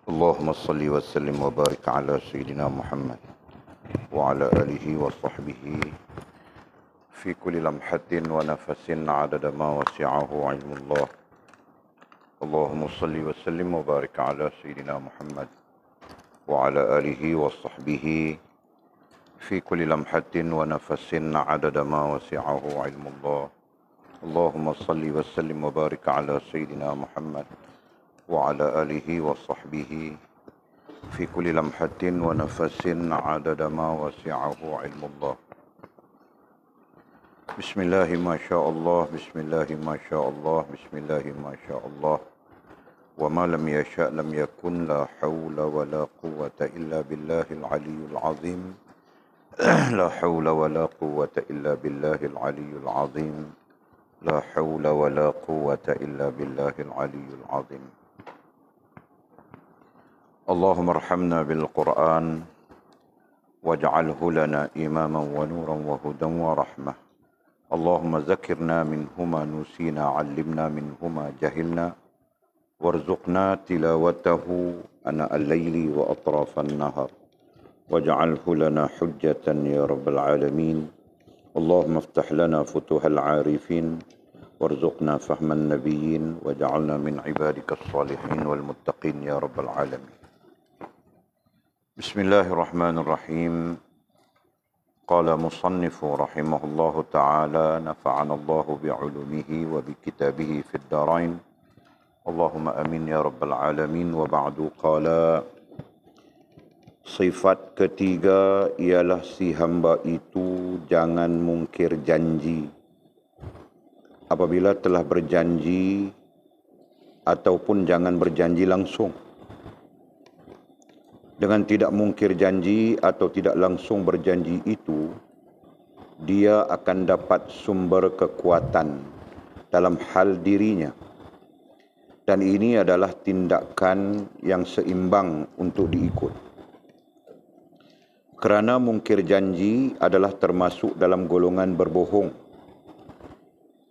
اللهم صل وسلم وبارك على سيدنا محمد وعلى آله وصحبه في كل لمحة ونفس عدد ما وسعه علم الله. اللهم صل وسلم وبارك على سيدنا محمد وعلى آله وصحبه في كل لمحة ونفس عدد ما وسعه علم الله. اللهم صل وسلم وبارك على سيدنا محمد وعلى آله وصحبه في كل لمحة ونفس عدد ما وسعه علم الله. بسم الله ما شاء الله، بسم الله ما شاء الله، بسم الله ما شاء الله، وما لم يشاء لم يكن، لا حول ولا قوة إلا بالله العلي العظيم. لا حول ولا قوة إلا بالله العلي العظيم. لا حول ولا قوة إلا بالله العلي العظيم. اللهم ارحمنا بالقرآن واجعله لنا إماما ونورا وهدى ورحمة. اللهم ذكرنا منهما نسينا، علمنا منهما جهلنا، وارزقنا تلاوته آناء الليل وأطراف النهار، واجعله لنا حجة يا رب العالمين. اللهم افتح لنا فتوح العارفين، وارزقنا فهم النبيين، واجعلنا من عبادك الصالحين والمتقين يا رب العالمين. بسم الله الرحمن الرحيم. قال مصنف رحمه الله تعالى: نفعنا الله بعلومه وبكتابه في الدارين، اللهم آمين يا رب العالمين. وبعد، قال: sifat ketiga ialah si hamba itu jangan mungkir janji apabila telah berjanji, ataupun jangan berjanji langsung. Dengan tidak mungkir janji atau tidak langsung berjanji itu, dia akan dapat sumber kekuatan dalam hal dirinya. Dan ini adalah tindakan yang seimbang untuk diikut. Kerana mungkir janji adalah termasuk dalam golongan berbohong.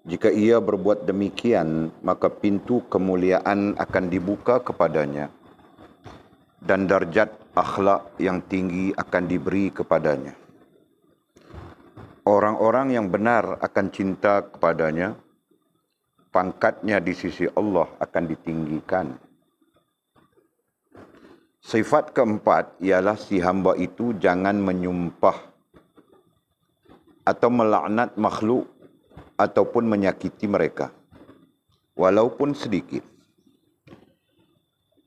Jika ia berbuat demikian, maka pintu kemuliaan akan dibuka kepadanya, dan darjat akhlak yang tinggi akan diberi kepadanya. Orang-orang yang benar akan cinta kepadanya, pangkatnya di sisi Allah akan ditinggikan. Sifat keempat ialah si hamba itu jangan menyumpah atau melaknat makhluk ataupun menyakiti mereka, walaupun sedikit.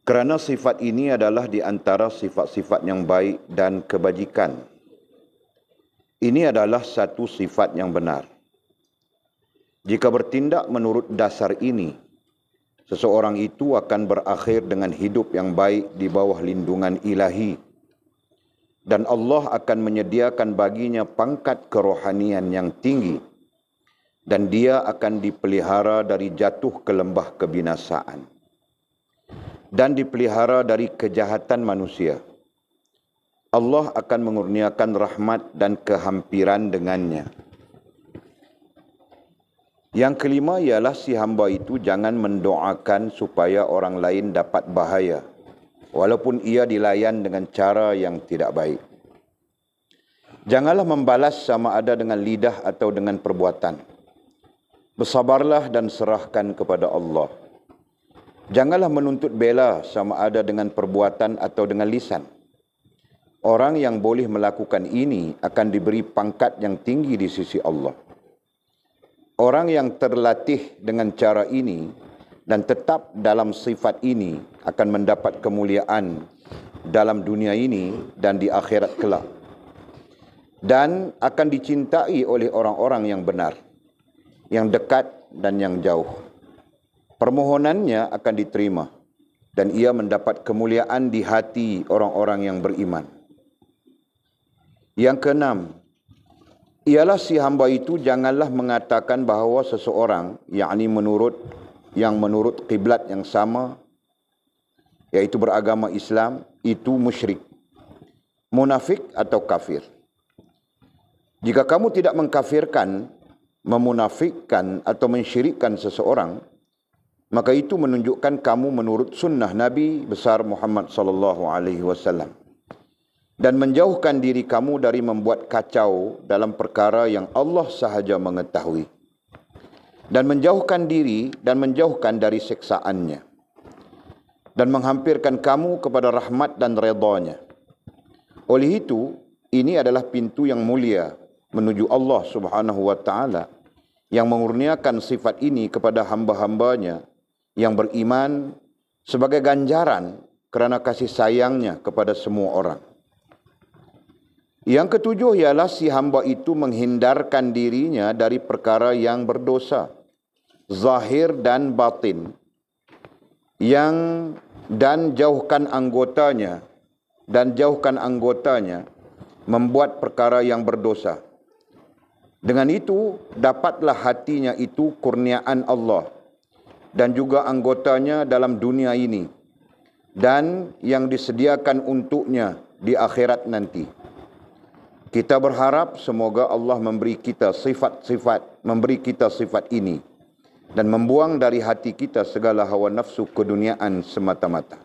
Kerana sifat ini adalah di antara sifat-sifat yang baik dan kebajikan. Ini adalah satu sifat yang benar. Jika bertindak menurut dasar ini, seseorang itu akan berakhir dengan hidup yang baik di bawah lindungan ilahi, dan Allah akan menyediakan baginya pangkat kerohanian yang tinggi, dan dia akan dipelihara dari jatuh ke lembah kebinasaan, dan dipelihara dari kejahatan manusia. Allah akan mengurniakan rahmat dan kehampiran dengannya. Yang kelima ialah si hamba itu jangan mendoakan supaya orang lain dapat bahaya, walaupun ia dilayan dengan cara yang tidak baik. Janganlah membalas sama ada dengan lidah atau dengan perbuatan. Bersabarlah dan serahkan kepada Allah. Janganlah menuntut bela sama ada dengan perbuatan atau dengan lisan. Orang yang boleh melakukan ini akan diberi pangkat yang tinggi di sisi Allah. Orang yang terlatih dengan cara ini dan tetap dalam sifat ini akan mendapat kemuliaan dalam dunia ini dan di akhirat kelak. Dan akan dicintai oleh orang-orang yang benar, yang dekat dan yang jauh. Permohonannya akan diterima, dan ia mendapat kemuliaan di hati orang-orang yang beriman. Yang keenam, ialah si hamba itu janganlah mengatakan bahawa seseorang, yakni menurut kiblat yang sama, iaitu beragama Islam, itu musyrik, munafik atau kafir. Jika kamu tidak mengkafirkan, memunafikkan atau mensyirikkan seseorang, maka itu menunjukkan kamu menurut sunnah Nabi besar Muhammad sallallahu alaihi wasallam, dan menjauhkan diri kamu dari membuat kacau dalam perkara yang Allah sahaja mengetahui, dan menjauhkan diri dan menjauhkan dari siksaannya, dan menghampirkan kamu kepada rahmat dan redanya. Oleh itu, ini adalah pintu yang mulia menuju Allah Subhanahu wa taala, yang mengurniakan sifat ini kepada hamba-hambanya yang beriman sebagai ganjaran kerana kasih sayangnya kepada semua orang. Yang ketujuh ialah si hamba itu menghindarkan dirinya dari perkara yang berdosa, zahir dan batin, dan jauhkan anggotanya membuat perkara yang berdosa. Dengan itu dapatlah hatinya itu kurniaan Allah dan juga anggotanya dalam dunia ini dan yang disediakan untuknya di akhirat nanti. Kita berharap semoga Allah memberi kita sifat ini dan membuang dari hati kita segala hawa nafsu keduniaan semata-mata.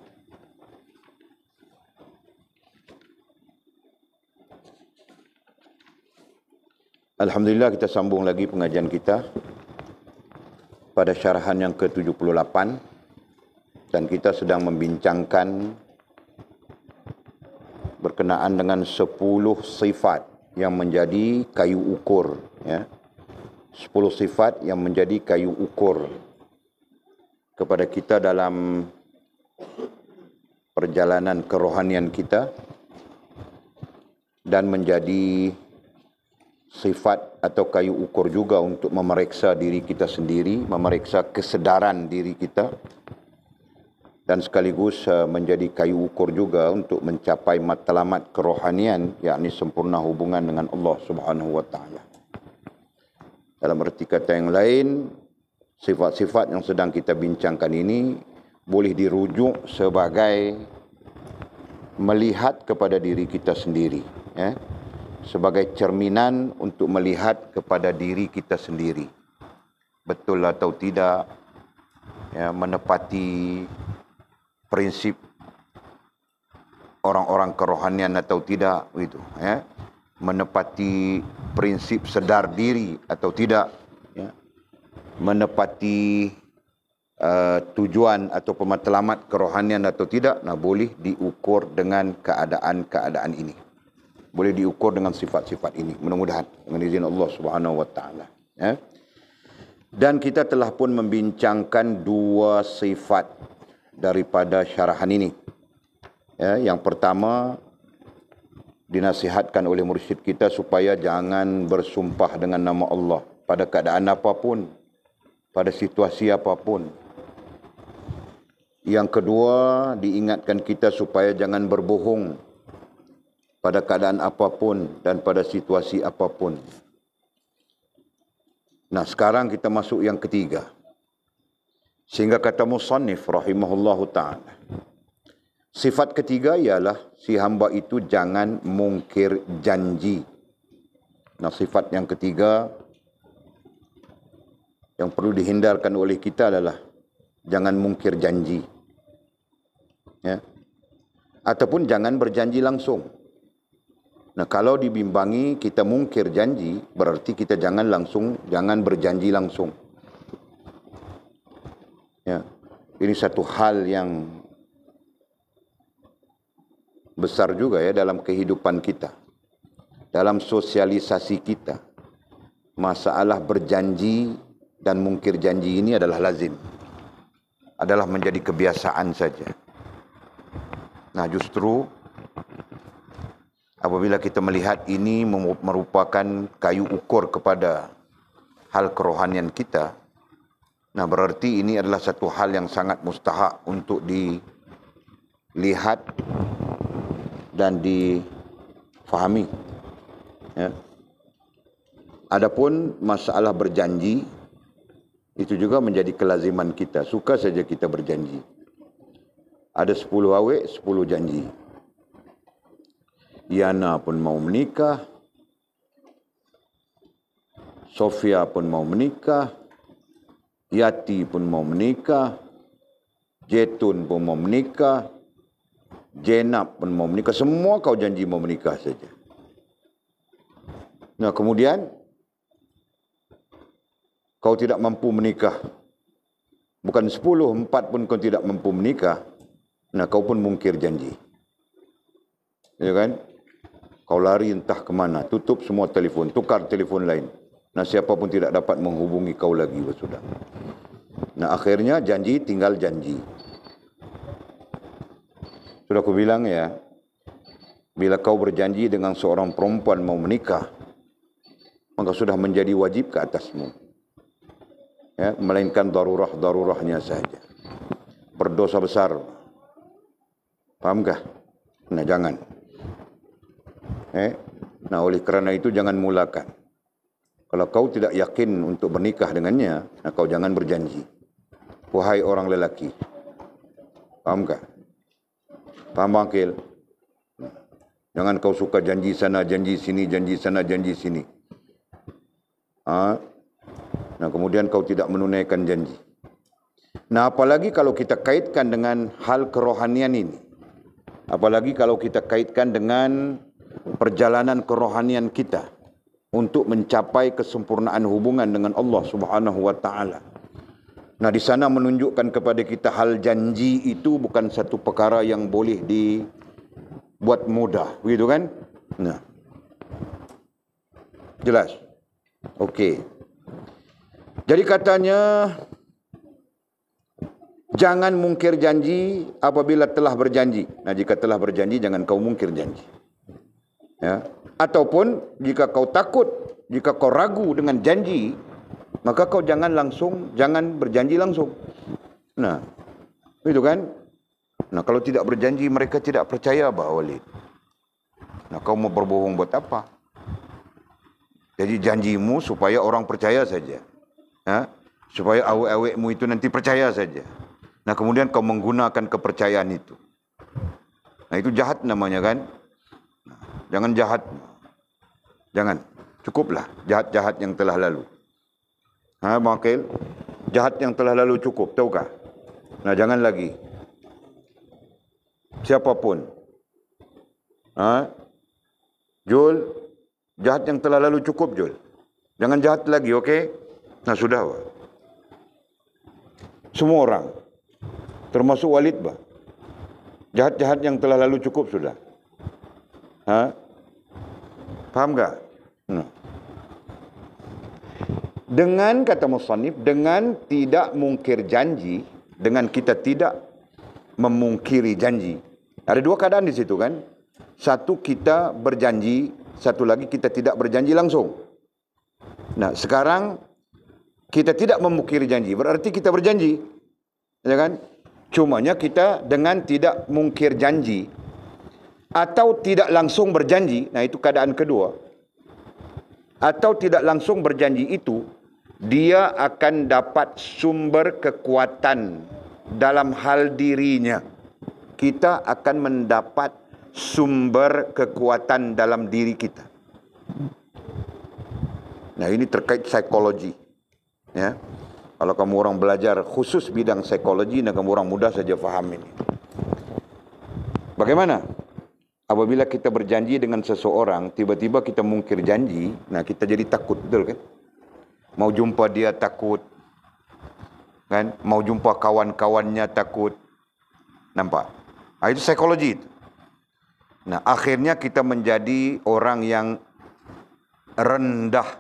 Alhamdulillah, kita sambung lagi pengajian kita pada syarahan yang ke-78, dan kita sedang membincangkan berkenaan dengan 10 sifat yang menjadi kayu ukur, ya. 10 sifat yang menjadi kayu ukur kepada kita dalam perjalanan kerohanian kita, dan menjadi sifat atau kayu ukur juga untuk memeriksa diri kita sendiri, memeriksa kesedaran diri kita, dan sekaligus menjadi kayu ukur juga untuk mencapai matlamat kerohanian, yakni sempurna hubungan dengan Allah Subhanahu wa taala. Dalam erti kata yang lain, sifat-sifat yang sedang kita bincangkan ini boleh dirujuk sebagai melihat kepada diri kita sendiri, ya, sebagai cerminan untuk melihat kepada diri kita sendiri, betul atau tidak, ya, menepati prinsip orang-orang kerohanian atau tidak, gitu, ya, menepati prinsip sedar diri atau tidak, ya, menepati tujuan atau pematlamat kerohanian atau tidak. Nah, boleh diukur dengan keadaan-keadaan ini, boleh diukur dengan sifat-sifat ini, mudah-mudahan dengan izin Allah Subhanahu wa taala, ya. Dan kita telah pun membincangkan 2 sifat daripada syarahan ini, ya. Yang pertama, dinasihatkan oleh mursyid kita supaya jangan bersumpah dengan nama Allah pada keadaan apapun, pada situasi apapun. Yang kedua, diingatkan kita supaya jangan berbohong pada keadaan apapun dan pada situasi apapun. Nah, sekarang kita masuk yang ketiga. Sehingga kata musannif rahimahullahu ta'ala, sifat ketiga ialah si hamba itu jangan mungkir janji. Nah, sifat yang ketiga yang perlu dihindarkan oleh kita adalah jangan mungkir janji, ya, ataupun jangan berjanji langsung. Nah, kalau dibimbangi kita mungkir janji, berarti kita jangan berjanji langsung. Ya, ini satu hal yang besar juga, ya, dalam kehidupan kita, dalam sosialisasi kita. Masalah berjanji dan mungkir janji ini adalah lazim, adalah menjadi kebiasaan saja. Nah, justru apabila kita melihat ini merupakan kayu ukur kepada hal kerohanian kita, nah berarti ini adalah satu hal yang sangat mustahak untuk dilihat dan difahami, ya. Adapun masalah berjanji, itu juga menjadi kelaziman kita. Suka saja kita berjanji. Ada 10 awek, 10 janji. Yana pun mau menikah, Sofia pun mau menikah, Yati pun mau menikah, Jetun pun mau menikah, Jenab pun mau menikah. Semua kau janji mau menikah saja. Nah kemudian kau tidak mampu menikah. Bukan 10, 4 pun kau tidak mampu menikah. Nah kau pun mungkir janji. Ya kan? Kau lari entah ke mana, tutup semua telefon, tukar telefon lain. Nah siapa pun tidak dapat menghubungi kau lagi, sudah. Nah akhirnya janji tinggal janji. Sudah aku bilang ya, bila kau berjanji dengan seorang perempuan mau menikah, maka sudah menjadi wajib ke atasmu. Ya, melainkan darurah-darurahnya saja. Berdosa besar. Fahamkah? Nah jangan. Nah oleh kerana itu jangan mulakan. Kalau kau tidak yakin untuk bernikah dengannya, nah kau jangan berjanji. Wahai orang lelaki. Fahamkah? Faham Akil? Jangan kau suka janji sana, janji sini, janji sana, janji sini. Nah kemudian kau tidak menunaikan janji. Nah apalagi kalau kita kaitkan dengan hal kerohanian ini. Apalagi kalau kita kaitkan dengan perjalanan kerohanian kita untuk mencapai kesempurnaan hubungan dengan Allah Subhanahu wa taala. Nah di sana menunjukkan kepada kita hal janji itu bukan satu perkara yang boleh dibuat mudah, begitu kan? Nah. Jelas? Okey. Jadi katanya jangan mungkir janji apabila telah berjanji. Nah jika telah berjanji jangan kau mungkir janji. Ya. Ataupun jika kau takut, jika kau ragu dengan janji, maka kau jangan berjanji langsung. Nah, itu kan? Nah, kalau tidak berjanji mereka tidak percaya, Abah Walid. Nah, kau mau berbohong buat apa? Jadi janjimu supaya orang percaya saja. Ya? Supaya awek-awekmu itu nanti percaya saja. Nah, kemudian kau menggunakan kepercayaan itu. Nah, itu jahat namanya kan? Nah, jangan jahat. Jangan. Cukuplah jahat-jahat yang telah lalu. Makil, jahat yang telah lalu cukup, tahukah? Nah, jangan lagi. Siapapun. Jul, jahat yang telah lalu cukup, Jul. Jangan jahat lagi, okey? Nah, sudah, Pak. Semua orang, termasuk Walid, Pak. Jahat-jahat yang telah lalu cukup sudah. Faham tak? Nah. Dengan kata musannif, dengan tidak mungkir janji, dengan kita tidak memungkiri janji. Ada dua keadaan di situ kan? Satu kita berjanji, satu lagi kita tidak berjanji langsung. Nah, sekarang kita tidak memungkiri janji, berarti kita berjanji. Ya kan? Cumanya kita dengan tidak mungkir janji atau tidak langsung berjanji, nah itu keadaan kedua. Atau tidak langsung berjanji itu, dia akan dapat sumber kekuatan dalam hal dirinya. Kita akan mendapat sumber kekuatan dalam diri kita. Nah, ini terkait psikologi. Ya. Kalau kamu orang belajar khusus bidang psikologi, nah kamu orang mudah saja faham ini. Bagaimana? Apabila kita berjanji dengan seseorang, tiba-tiba kita mungkir janji, nah kita jadi takut, betul kan? Mau jumpa dia takut, kan? Mau jumpa kawan-kawannya takut, nampak? Itu psikologi itu. Nah, akhirnya kita menjadi orang yang rendah,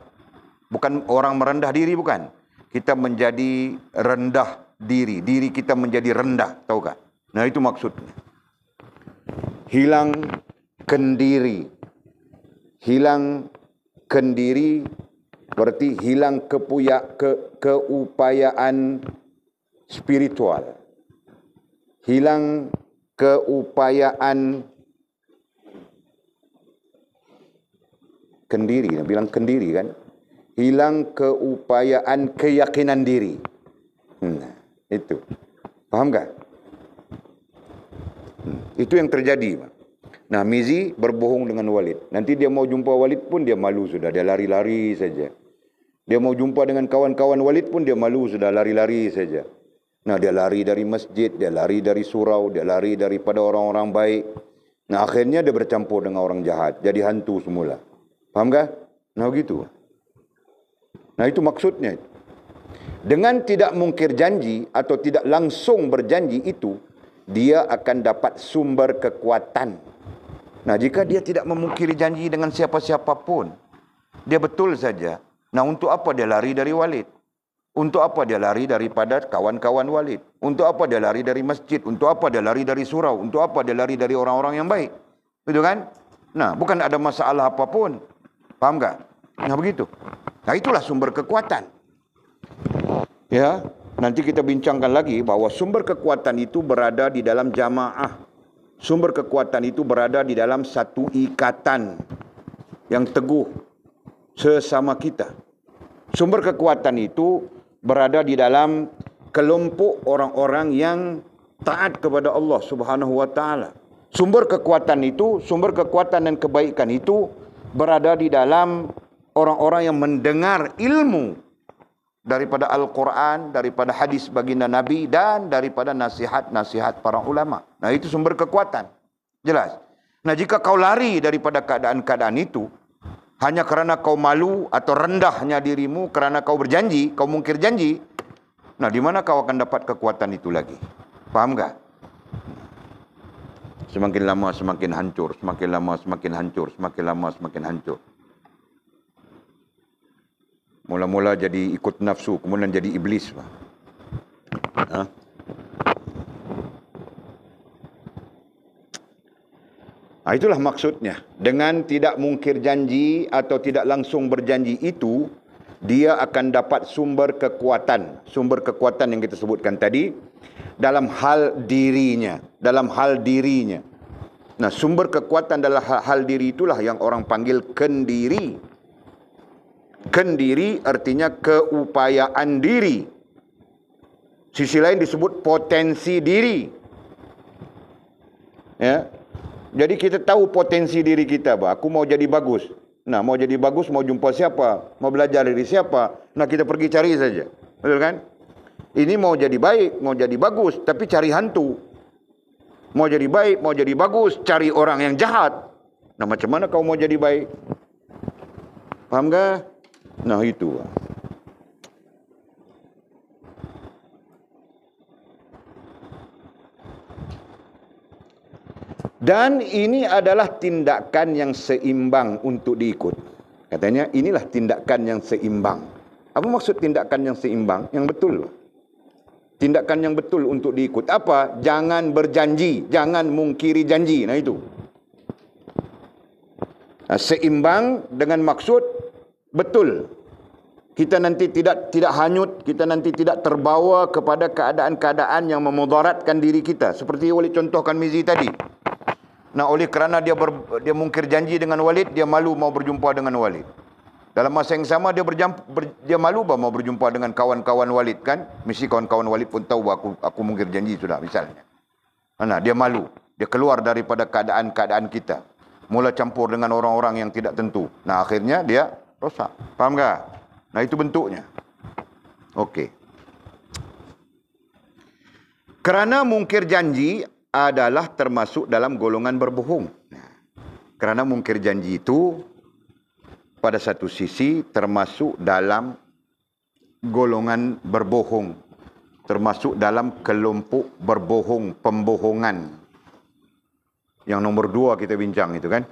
bukan orang merendah diri, bukan? Kita menjadi rendah diri, diri kita menjadi rendah, tahu tak? Nah itu maksudnya. Hilang kendiri. Hilang kendiri berarti hilang keupayaan spiritual. Hilang keupayaan kendiri, bilang kendiri kan? Hilang keupayaan keyakinan diri. Nah, itu. Faham tak? Itu yang terjadi. Nah, Mizi berbohong dengan Walid. Nanti dia mau jumpa Walid pun dia malu sudah. Dia lari-lari saja. Dia mau jumpa dengan kawan-kawan Walid pun dia malu, sudah lari-lari saja. Nah, dia lari dari masjid, dia lari dari surau, dia lari daripada orang-orang baik. Nah, akhirnya dia bercampur dengan orang jahat, jadi hantu semula. Faham tak? Nah, begitu. Nah, itu maksudnya. Dengan tidak mungkir janji atau tidak langsung berjanji itu, dia akan dapat sumber kekuatan. Nah, jika dia tidak memungkiri janji dengan siapa-siapa pun, dia betul saja. Nah, untuk apa dia lari dari Walid? Untuk apa dia lari daripada kawan-kawan Walid? Untuk apa dia lari dari masjid? Untuk apa dia lari dari surau? Untuk apa dia lari dari orang-orang yang baik? Betul kan? Nah, bukan ada masalah apapun. Faham tak? Nah, begitu. Nah, itulah sumber kekuatan. Ya, nanti kita bincangkan lagi bahawa sumber kekuatan itu berada di dalam jamaah. Sumber kekuatan itu berada di dalam satu ikatan yang teguh sesama kita. Sumber kekuatan itu berada di dalam kelompok orang-orang yang taat kepada Allah Subhanahu wa taala. Sumber kekuatan itu, sumber kekuatan dan kebaikan itu berada di dalam orang-orang yang mendengar ilmu daripada Al-Quran, daripada hadis baginda Nabi dan daripada nasihat-nasihat para ulama. Nah, itu sumber kekuatan. Jelas. Nah, jika kau lari daripada keadaan-keadaan itu hanya kerana kau malu atau rendahnya dirimu kerana kau berjanji, kau mungkir janji, nah, di mana kau akan dapat kekuatan itu lagi? Faham tak? Semakin lama semakin hancur, semakin lama semakin hancur, semakin lama semakin hancur. Mula-mula jadi ikut nafsu, kemudian jadi iblis. Ha? Itulah maksudnya. Dengan tidak mungkir janji atau tidak langsung berjanji itu, dia akan dapat sumber kekuatan. Sumber kekuatan yang kita sebutkan tadi, dalam hal dirinya. Dalam hal dirinya. Nah, sumber kekuatan dalam hal diri itulah yang orang panggil kendiri. Kendiri artinya keupayaan diri. Sisi lain disebut potensi diri. Ya. Jadi kita tahu potensi diri kita, bah. Aku mau jadi bagus. Nah, mau jadi bagus, mau jumpa siapa? Mau belajar dari siapa? Nah, kita pergi cari saja. Betul kan? Ini mau jadi baik, mau jadi bagus, tapi cari hantu. Mau jadi baik, mau jadi bagus, cari orang yang jahat. Nah, macam mana kau mau jadi baik? Faham tak? Nah, itu. Dan ini adalah tindakan yang seimbang untuk diikut. Katanya, inilah tindakan yang seimbang. Apa maksud tindakan yang seimbang? Yang betul. Tindakan yang betul untuk diikut. Apa? Jangan berjanji, jangan mungkiri janji. Nah, itu. Nah, seimbang dengan maksud betul. Kita nanti tidak hanyut, kita nanti tidak terbawa kepada keadaan-keadaan yang memudaratkan diri kita. Seperti Walid contohkan Mizi tadi. Nah, oleh kerana dia mungkir janji dengan Walid, dia malu mau berjumpa dengan Walid. Dalam masa yang sama dia malu mau berjumpa dengan kawan-kawan Walid kan? Mesti kawan-kawan Walid pun tahu aku mungkir janji sudah misalnya. Nah, dia malu. Dia keluar daripada keadaan-keadaan kita. Mula campur dengan orang-orang yang tidak tentu. Nah, akhirnya dia rosak. Faham tak? Nah, itu bentuknya. Okey. Kerana mungkir janji adalah termasuk dalam golongan berbohong. Kerana mungkir janji itu pada satu sisi termasuk dalam golongan berbohong. Termasuk dalam kelompok berbohong, pembohongan. Yang nombor 2 kita bincang itu kan.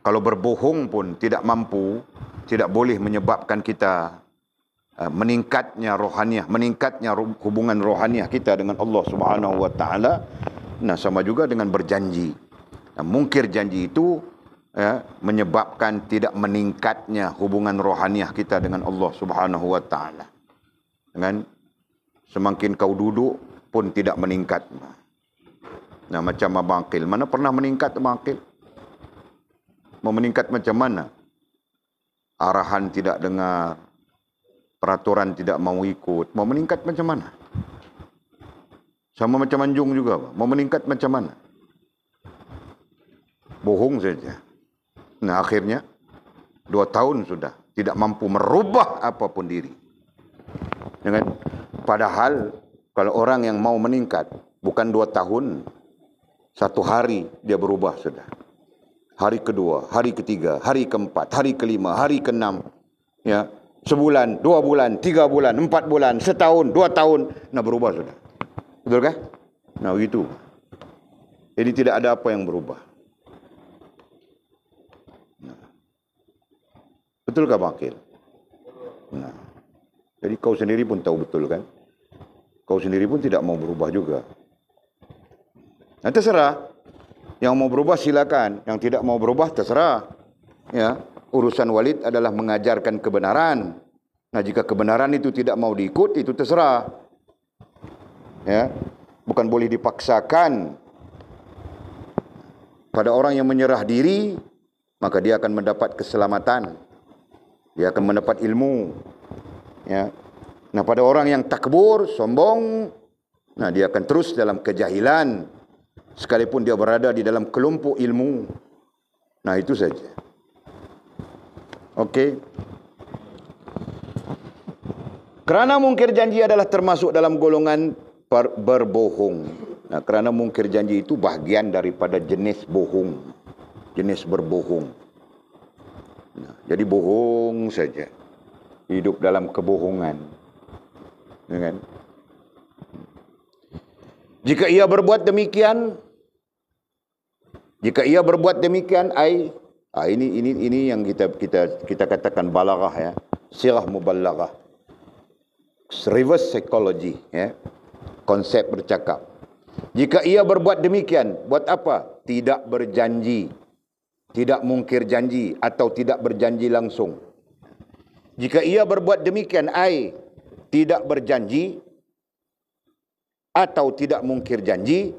Kalau berbohong pun tidak mampu, tidak boleh menyebabkan kita meningkatnya rohaniah, meningkatnya hubungan rohaniah kita dengan Allah Subhanahu wa taala. Nah, sama juga dengan berjanji. Nah, mungkir janji itu menyebabkan tidak meningkatnya hubungan rohaniah kita dengan Allah Subhanahu wa taala. Dengan semakin kau duduk pun tidak meningkat. Nah, macam Abang Aqil, mana pernah meningkat Abang Aqil? Mau meningkat macam mana? Arahan tidak dengar, peraturan tidak mau ikut. Mau meningkat macam mana? Sama macam Anjung juga. Mau meningkat macam mana? Bohong saja. Nah, akhirnya 2 tahun sudah tidak mampu merubah apapun diri. Dengan padahal kalau orang yang mau meningkat bukan 2 tahun, 1 hari dia berubah sudah. Hari kedua, hari ketiga, hari keempat, hari kelima, hari keenam, ya, sebulan, 2 bulan, 3 bulan, 4 bulan, setahun, 2 tahun, nah berubah sudah. Betul kah? Nah begitu. Jadi tidak ada apa yang berubah. Nah. Betul kah Bakil? Nah. Jadi kau sendiri pun tahu betul kan? Kau sendiri pun tidak mau berubah juga. Nah terserah. Yang mau berubah silakan, yang tidak mau berubah terserah. Ya, urusan Walid adalah mengajarkan kebenaran. Nah, jika kebenaran itu tidak mau diikut, itu terserah. Ya, bukan boleh dipaksakan. Pada orang yang menyerah diri, maka dia akan mendapat keselamatan. Dia akan mendapat ilmu. Ya. Nah, pada orang yang takbur, sombong, nah dia akan terus dalam kejahilan. Sekalipun dia berada di dalam kelompok ilmu. Nah itu saja. Okey. Kerana mungkir janji adalah termasuk dalam golongan berbohong. Nah, kerana mungkir janji itu bahagian daripada jenis bohong. Jenis berbohong. Nah, jadi bohong saja. Hidup dalam kebohongan. Ya kan? Jika ia berbuat demikian, ini yang kita katakan balaghah ya, sirah mubalaghah, reverse psychology ya, konsep bercakap. Jika ia berbuat demikian, buat apa? Tidak berjanji, tidak mungkir janji atau tidak berjanji langsung. Jika ia berbuat demikian, tidak berjanji atau tidak mungkir janji,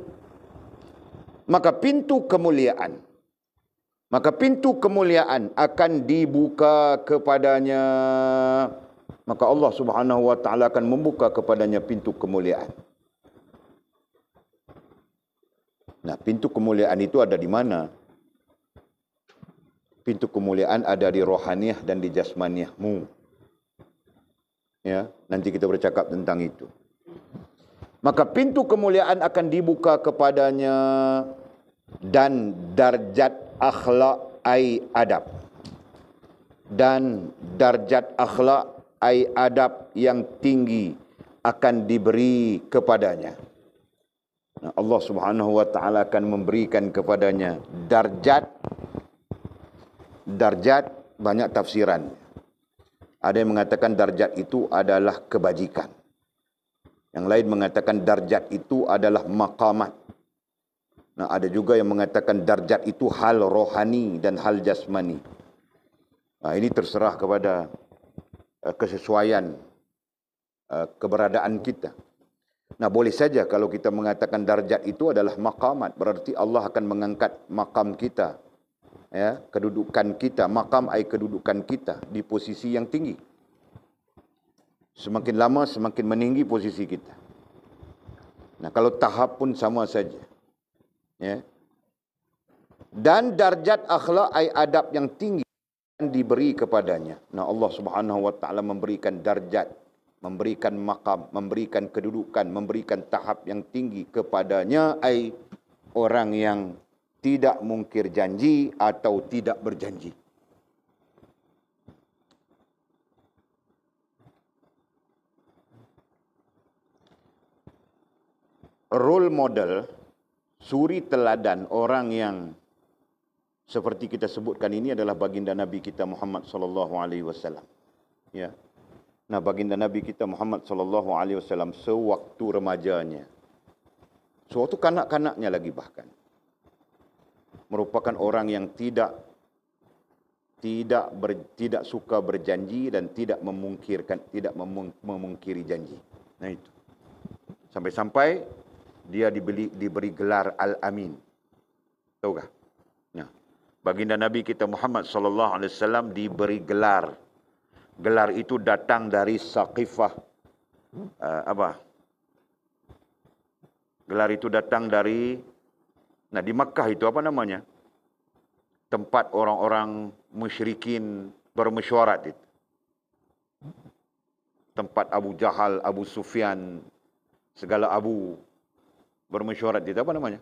maka pintu kemuliaan akan dibuka kepadanya. Maka Allah Subhanahu wa taala akan membuka kepadanya pintu kemuliaan. Nah, pintu kemuliaan itu ada di mana? Pintu kemuliaan ada di rohaniah dan di jasmaniahmu. Ya, nanti kita bercakap tentang itu. Maka pintu kemuliaan akan dibuka kepadanya dan darjat akhlak adab. Dan darjat akhlak adab yang tinggi akan diberi kepadanya. Nah, Allah Subhanahu wa taala akan memberikan kepadanya darjat banyak tafsiran. Ada yang mengatakan darjat itu adalah kebajikan. Yang lain mengatakan darjat itu adalah maqamat. Nah, ada juga yang mengatakan darjat itu hal rohani dan hal jasmani. Nah, ini terserah kepada kesesuaian keberadaan kita. Nah, boleh saja kalau kita mengatakan darjat itu adalah maqamat, berarti Allah akan mengangkat maqam kita. Ya, kedudukan kita, maqam kedudukan kita di posisi yang tinggi. Semakin lama semakin meninggi posisi kita. Nah, kalau tahap pun sama saja. Ya. Dan darjat akhlak adab yang tinggi akan diberi kepadanya. Nah, Allah Subhanahu wa taala memberikan darjat, memberikan maqam, memberikan kedudukan, memberikan tahap yang tinggi kepadanya orang yang tidak mungkir janji atau tidak berjanji. Role model, suri teladan orang yang seperti kita sebutkan ini adalah baginda Nabi kita Muhammad sallallahu alaihi wasallam. Ya. Nah, baginda Nabi kita Muhammad sallallahu alaihi wasallam sewaktu remajanya, sewaktu kanak-kanaknya lagi bahkan, merupakan orang yang tidak suka berjanji dan tidak memungkiri janji. Nah itu. Sampai-sampai dia diberi gelar Al-Amin. Tahukah? Nah, baginda Nabi kita Muhammad sallallahu alaihi wasallam diberi gelar. Gelar itu datang dari Saqifah. Gelar itu datang dari, nah di Makkah itu apa namanya? tempat orang-orang musyrikin bermesyuarat itu. Tempat Abu Jahal, Abu Sufyan, segala Abu bermesyuarat itu. Apa namanya?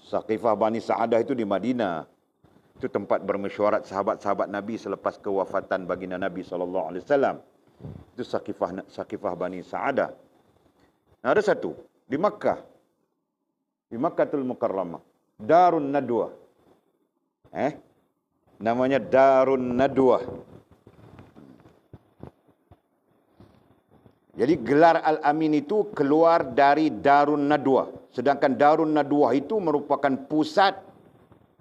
Saqifah Bani Sa'adah itu di Madinah. Itu tempat bermesyuarat sahabat-sahabat Nabi selepas kewafatan baginda Nabi SAW. Itu Saqifah Bani Sa'adah. Nah, ada satu di Makkah. Di Makkatul Mukarramah. Darun Nadwah. Namanya Darun Nadwah. Jadi gelar Al-Amin itu keluar dari Darun Nadwah. Sedangkan Darun Nadwah itu merupakan pusat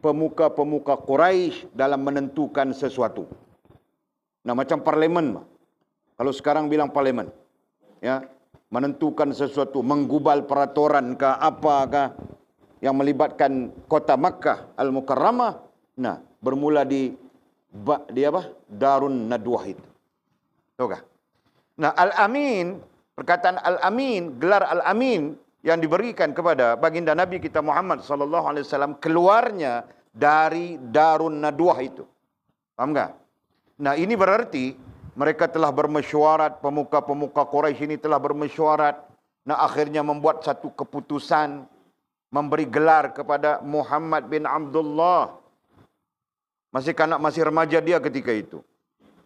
pemuka-pemuka Quraisy dalam menentukan sesuatu. Nah, macam parlimen. Kalau sekarang bilang parlimen. Ya, menentukan sesuatu, menggubal peraturan ke apakah yang melibatkan kota Makkah Al-Mukarramah. Nah, bermula di apa? Darun Nadwah itu. Tahu. Nah, Al-Amin, perkataan Al-Amin, gelar Al-Amin yang diberikan kepada baginda Nabi kita Muhammad sallallahu alaihi wasallam keluarnya dari Darun Nadwah itu. Paham enggak? Nah, ini berarti mereka telah bermesyuarat, pemuka-pemuka Quraisy ini telah bermesyuarat. Nah, akhirnya membuat satu keputusan memberi gelar kepada Muhammad bin Abdullah. Masih kanak, masih remaja dia ketika itu.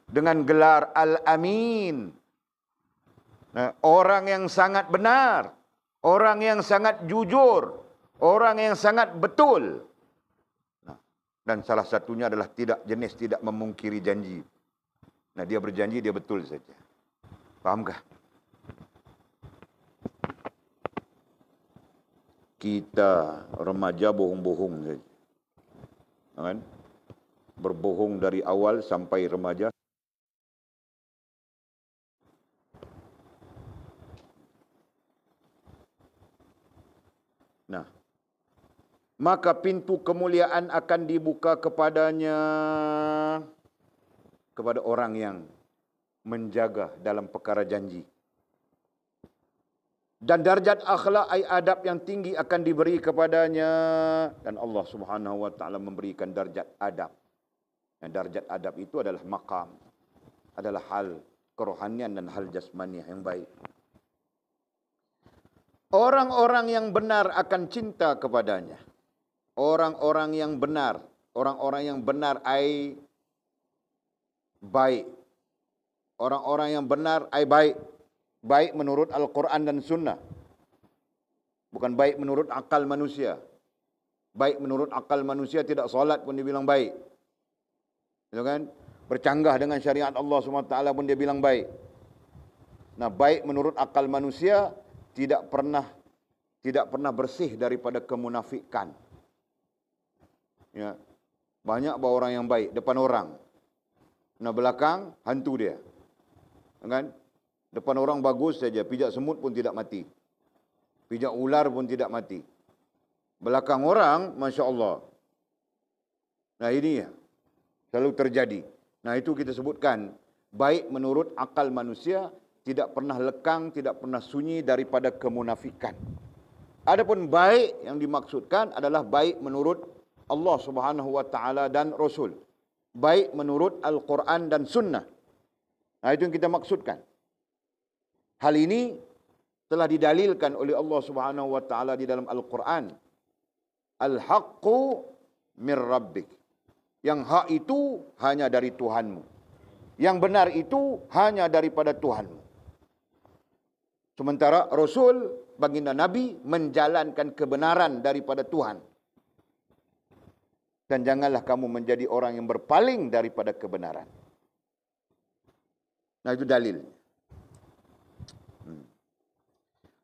Dengan gelar Al-Amin. Nah, orang yang sangat benar, orang yang sangat jujur, orang yang sangat betul. Nah, dan salah satunya adalah tidak memungkiri janji. Nah, dia berjanji, dia betul saja. Fahamkah? Kita remaja bohong-bohong saja. Kan? Berbohong dari awal sampai remaja. Nah, maka pintu kemuliaan akan dibuka kepadanya, kepada orang yang menjaga dalam perkara janji. Dan darjat akhlak ai adab yang tinggi akan diberi kepadanya, dan Allah Subhanahu wa taala memberikan darjat adab. Dan darjat adab itu adalah maqam, adalah hal kerohanian dan hal jasmani yang baik. Orang-orang yang benar akan cinta kepadanya. Orang-orang yang benar. Orang-orang yang benar ai baik. Orang-orang yang benar ai baik. Baik menurut Al-Quran dan Sunnah. Bukan baik menurut akal manusia. Baik menurut akal manusia tidak solat pun dibilang baik. Gitu kan? Bercanggah dengan syariat Allah SWT pun dia bilang baik. Nah, baik menurut akal manusia tidak pernah bersih daripada kemunafikan. Ya. Banyak orang yang baik depan orang. Nah, belakang hantu dia. Kan? Depan orang bagus saja, pijak semut pun tidak mati. Pijak ular pun tidak mati. Belakang orang, Masya Allah. Nah, ini ya, selalu terjadi. Nah, itu kita sebutkan, baik menurut akal manusia, tidak pernah lekang, tidak pernah sunyi daripada kemunafikan. Adapun baik yang dimaksudkan adalah baik menurut Allah Subhanahu wa taala dan Rasul. Baik menurut Al-Quran dan Sunnah. Nah, itu yang kita maksudkan. Hal ini telah didalilkan oleh Allah Subhanahu wa taala di dalam Al-Quran. Al-haqqu min rabbik. Yang hak itu hanya dari Tuhanmu. Yang benar itu hanya daripada Tuhanmu. Sementara Rasul, baginda Nabi, menjalankan kebenaran daripada Tuhan. Dan janganlah kamu menjadi orang yang berpaling daripada kebenaran. Nah, itu dalil.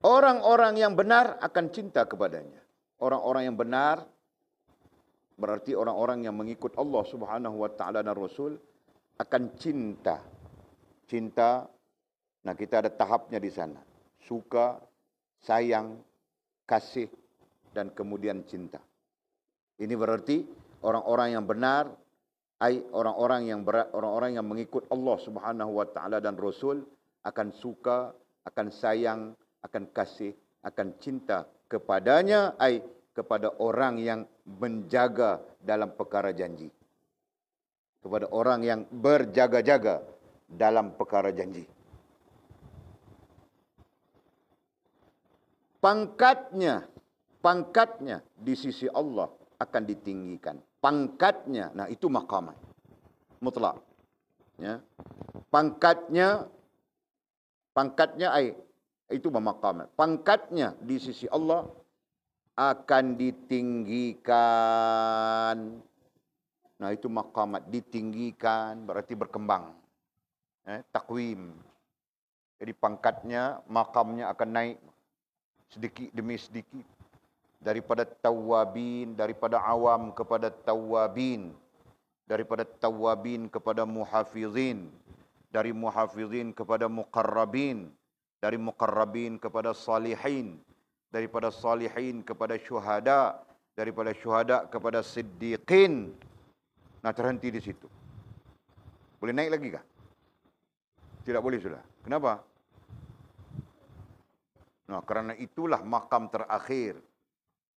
Orang-orang yang benar akan cinta kepadanya. Orang-orang yang benar berarti orang-orang yang mengikut Allah Subhanahu wa taala dan Rasul akan cinta. Cinta. Nah, kita ada tahapnya di sana. Suka, sayang, kasih, dan kemudian cinta. Ini berarti orang-orang yang benar, orang-orang yang mengikut Allah Subhanahu wa taala dan Rasul akan suka, akan sayang, akan kasih, akan cinta kepadanya, kepada orang yang menjaga dalam perkara janji. Kepada orang yang berjaga-jaga dalam perkara janji. Pangkatnya di sisi Allah akan ditinggikan. Pangkatnya, nah itu maqamat mutlak. Ya. Pangkatnya itu maqamat. Pangkatnya di sisi Allah akan ditinggikan. Nah itu maqamat, ditinggikan berarti berkembang. Takwim. Jadi pangkatnya, makamnya akan naik sedikit demi sedikit. Daripada tawabin, daripada awam kepada tawabin. Daripada tawabin kepada muhafizin. Dari muhafizin kepada muqarrabin. Dari muqarrabin kepada salihin. Daripada salihin kepada syuhada. Daripada syuhada kepada siddiqin. Nah terhenti di situ. Boleh naik lagi kah? Tidak boleh sudah. Kenapa? Nah karena itulah makam terakhir.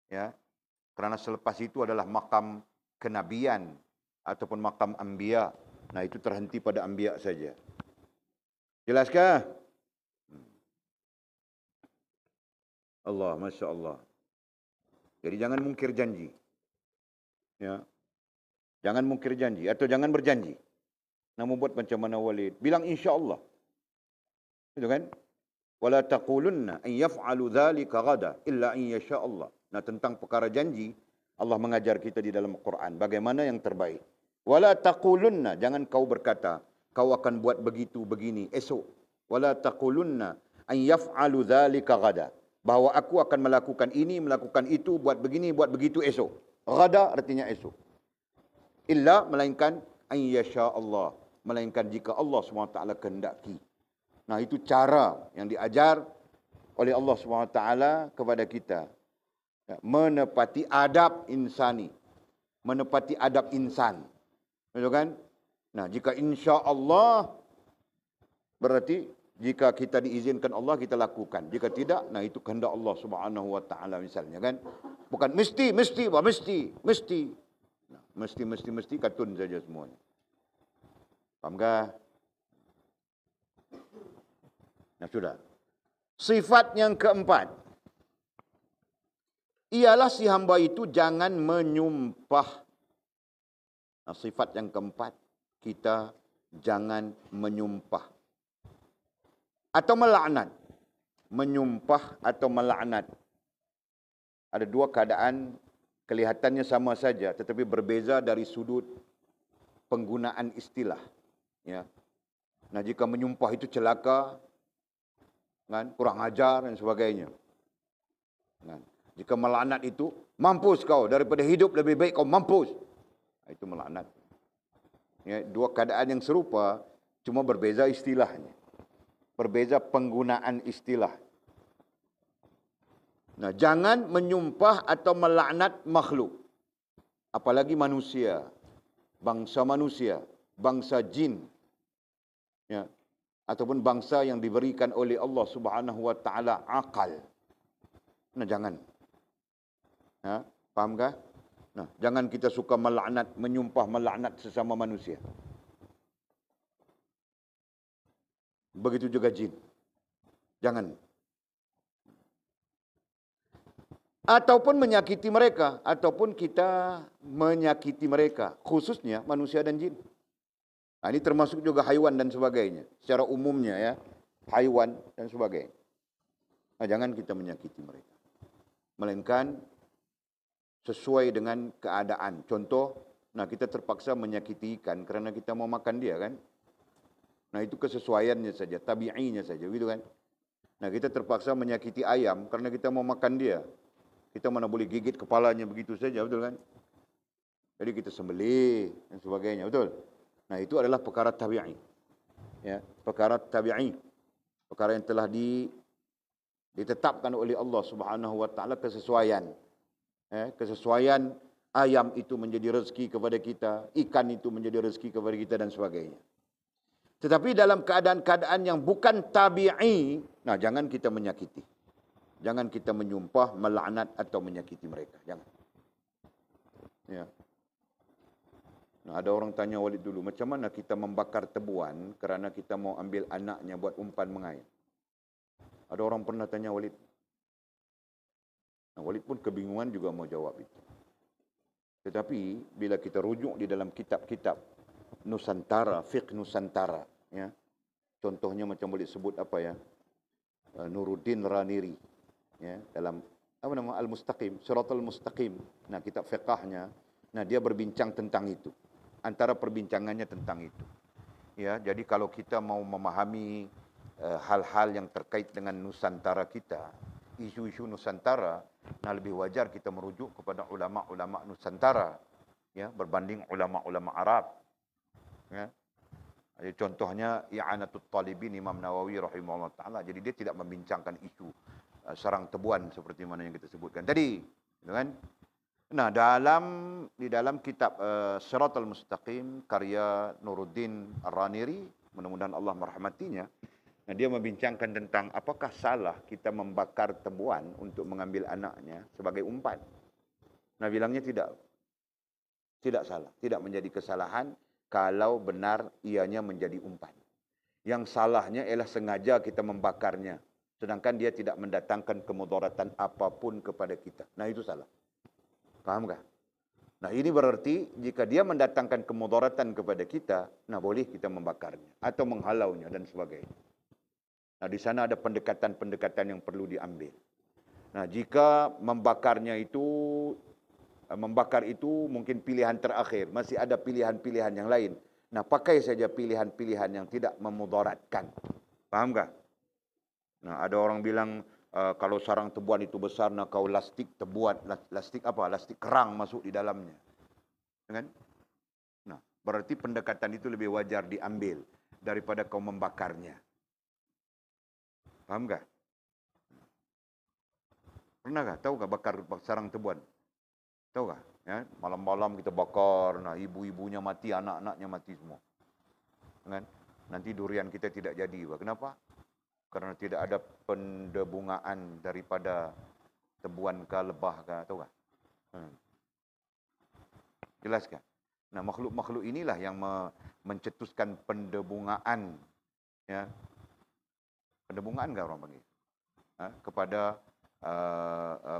Ya. Karena selepas itu adalah makam kenabian ataupun makam anbiya. Nah itu terhenti pada anbiya saja. Jelaskah? Allah, Masya Allah. Jadi jangan mungkir janji. Ya. Jangan mungkir janji atau jangan berjanji. Namun buat macam mana Walid? Bilang insya-Allah. Itu kan? Wala taqulunna an yaf'alu dzalika ghada illa in yasha Allah. Nah, tentang perkara janji, Allah mengajar kita di dalam Al-Quran bagaimana yang terbaik. Wala taqulunna, jangan kau berkata kau akan buat begitu begini esok. Wala taqulunna an yaf'alu dzalika ghada. Bahawa aku akan melakukan ini, melakukan itu, buat begini, buat begitu esok. Ghada artinya esok. Illa melainkan an yasha Allah, melainkan jika Allah SWT kehendaki. Nah itu cara yang diajar oleh Allah SWT kepada kita. Menepati adab insani, menepati adab insan. Betul kan? Nah jika insya Allah berarti jika kita diizinkan Allah kita lakukan. Jika tidak, nah itu kehendak Allah SWT misalnya kan. Bukan mesti. Nah, mesti katun saja semuanya. Faham kah? Nah sudah. Sifat yang keempat. Ialah si hamba itu jangan menyumpah. Nah, sifat yang keempat. Kita jangan menyumpah. Atau melaknat. Menyumpah atau melaknat. Ada dua keadaan. Kelihatannya sama saja, tetapi berbeza dari sudut penggunaan istilah. Ya. Nah, jika menyumpah itu celaka, kan, kurang ajar dan sebagainya. Kan. Jika melaknat itu, mampus kau, daripada hidup lebih baik kau mampus. Nah, itu melaknat. Ya, dua keadaan yang serupa, cuma berbeza istilahnya. Berbeza penggunaan istilah. Nah, jangan menyumpah atau melaknat makhluk. Apalagi manusia. Bangsa jin. Ya. Ataupun bangsa yang diberikan oleh Allah Subhanahu wa taala akal. Nah, jangan. Ha? Fahamkah? Nah, jangan kita suka melaknat, menyumpah melaknat sesama manusia. Begitu juga jin. Jangan. Ataupun menyakiti mereka, ataupun kita menyakiti mereka, khususnya manusia dan jin. Nah, ini termasuk juga haiwan dan sebagainya, secara umumnya ya, haiwan dan sebagainya. Nah, jangan kita menyakiti mereka, melainkan sesuai dengan keadaan. Contoh, nah kita terpaksa menyakiti ikan kerana kita mau makan dia kan. Nah itu kesesuaiannya saja, tabi'inya saja, gitu kan. Nah kita terpaksa menyakiti ayam kerana kita mau makan dia. Kita mana boleh gigit kepalanya begitu saja, betul kan? Jadi kita sembelih dan sebagainya, betul? Nah itu adalah perkara tabi'i. Ya, perkara tabi'i. Perkara yang telah ditetapkan oleh Allah Subhanahu wa taala kesesuaian. Kesesuaian ayam itu menjadi rezeki kepada kita, ikan itu menjadi rezeki kepada kita dan sebagainya. Tetapi dalam keadaan-keadaan yang bukan tabi'i, nah jangan kita menyakiti. Jangan kita menyumpah, melaknat atau menyakiti mereka. Jangan. Ya. Nah, ada orang tanya Walid dulu, macam mana kita membakar tebuan kerana kita mau ambil anaknya buat umpan mengair? Ada orang pernah tanya Walid. Nah, Walid pun kebingungan juga mau jawab itu. Tetapi bila kita rujuk di dalam kitab-kitab Nusantara, fiqh Nusantara, ya, contohnya macam boleh sebut apa ya, Nuruddin Raniri, ya, dalam apa nama Al-Mustaqim, Siratal Mustaqim. Nah, kitab fiqahnya, nah dia berbincang tentang itu. Antara perbincangannya tentang itu. Ya, jadi kalau kita mau memahami hal-hal yang terkait dengan Nusantara kita, isu-isu Nusantara, nah lebih wajar kita merujuk kepada ulama-ulama Nusantara, ya, berbanding ulama-ulama Arab. Ya. Jadi contohnya I'anatul Talibin Imam Nawawi rahimahullah taala. Jadi dia tidak membincangkan isu sarang tebuan seperti mana yang kita sebutkan tadi, gitu kan? Nah, di dalam kitab Siratal Mustaqim karya Nuruddin Ar-Raniri, mudah-mudahan Allah merahmatinya, nah dia membincangkan tentang apakah salah kita membakar tebuan untuk mengambil anaknya sebagai umpan. Nah, bilangnya tidak. Tidak salah, tidak menjadi kesalahan kalau benar ianya menjadi umpan. Yang salahnya ialah sengaja kita membakarnya, sedangkan dia tidak mendatangkan kemudaratan apapun kepada kita. Nah, itu salah. Paham tak? Nah, ini berarti jika dia mendatangkan kemudaratan kepada kita, nah boleh kita membakarnya atau menghalaunya dan sebagainya. Nah, di sana ada pendekatan-pendekatan yang perlu diambil. Nah, jika membakar itu mungkin pilihan terakhir, masih ada pilihan-pilihan yang lain. Nah, pakai saja pilihan-pilihan yang tidak memudaratkan. Paham tak? Nah, ada orang bilang, kalau sarang tebuan itu besar, nah kau lastik kerang masuk di dalamnya. Kan? Nah, berarti pendekatan itu lebih wajar diambil daripada kau membakarnya. Paham tak? Pernah tak? Tahu tak bakar sarang tebuan? Tahu tak? Ya, malam-malam kita bakar, nah ibu-ibunya mati, anak-anaknya mati semua. Kan? Nanti durian kita tidak jadi. Kenapa? Karena tidak ada pendebungaan daripada tebuan ke lebah ke, tahu tak? Jelas kan? Nah, makhluk-makhluk inilah yang mencetuskan pendebungaan, ya. Pendebungaan ke orang panggil? Kepada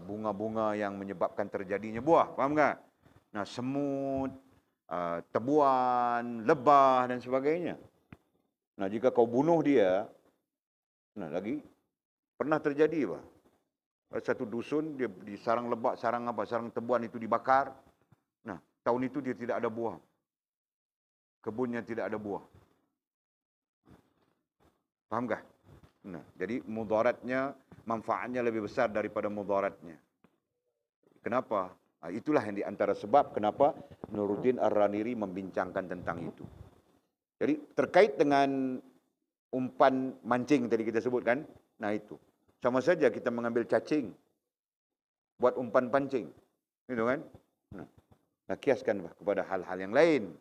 bunga-bunga yang menyebabkan terjadinya buah. Faham tak? Nah, semut, tebuan, lebah dan sebagainya. Nah, jika kau bunuh dia, nah lagi pernah terjadi apa? Satu dusun dia di sarang lebah, sarang tebuan itu dibakar. Nah, tahun itu dia tidak ada buah. Kebunnya tidak ada buah. Faham tak? Nah, jadi mudaratnya, manfaatnya lebih besar daripada mudaratnya. Kenapa? Nah, itulah yang diantara sebab kenapa Nuruddin Ar-Raniri membincangkan tentang itu. Jadi terkait dengan umpan mancing tadi kita sebutkan, nah itu. Sama saja kita mengambil cacing buat umpan pancing. Gitu kan? Nah, kiaskan kepada hal-hal yang lain.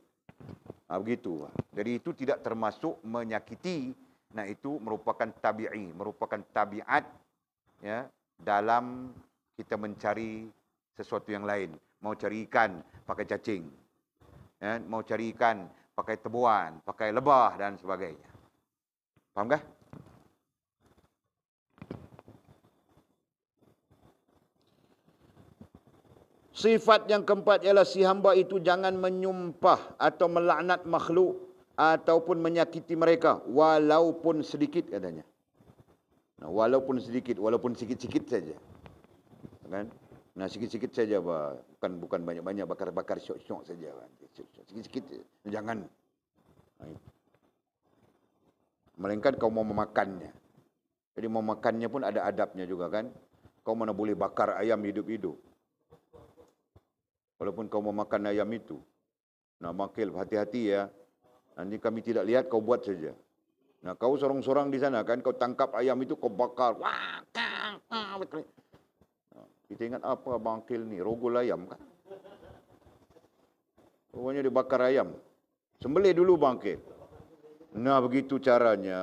Nah, begitu. Jadi itu tidak termasuk menyakiti. Nah, itu merupakan tabi'i, merupakan tabiat, ya, dalam kita mencari sesuatu yang lain. Mau cari ikan pakai cacing, ya, mau cari ikan pakai tebuan, pakai lebah dan sebagainya. Faham kah? Sifat yang keempat ialah si hamba itu jangan menyumpah atau melaknat makhluk ataupun menyakiti mereka walaupun sedikit, katanya. Nah, walaupun sedikit, walaupun sikit-sikit saja. Kan? Nah, sikit-sikit saja, bukan banyak-banyak bakar-bakar syok-syok saja. Sikit-sikit, jangan. Melainkan kau mau memakannya. Jadi mau makannya pun ada adabnya juga, kan? Kau mana boleh bakar ayam hidup-hidup. Walaupun kau mau makan ayam itu. Nah, makil, hati-hati ya. Nanti kami tidak lihat, kau buat saja. Nah, kau sorang-sorang di sana, kan? Kau tangkap ayam itu, kau bakar. Wah, kita ingat apa bangkil ni? Rogol ayam kan? Pokoknya dibakar ayam. Sembelih dulu bangkil. Nah, begitu caranya.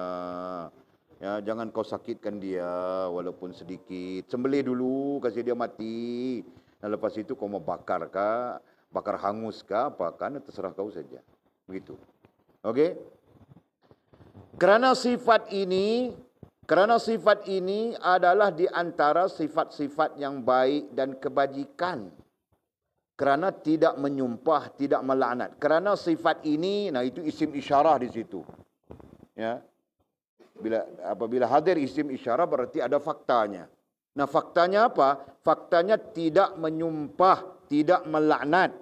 Ya, jangan kau sakitkan dia walaupun sedikit. Sembelih dulu, kasih dia mati. Dan lepas itu kau mau bakar kah? Bakar hangus kah? Apa? Kan terserah kau saja. Begitu. Okey? Kerana sifat ini adalah di antara sifat-sifat yang baik dan kebajikan. Kerana tidak menyumpah, tidak melaknat. Kerana sifat ini, nah itu isim isyarah di situ. Ya. Apabila hadir isim isyarah berarti ada faktanya. Nah, faktanya apa? Faktanya tidak menyumpah, tidak melaknat.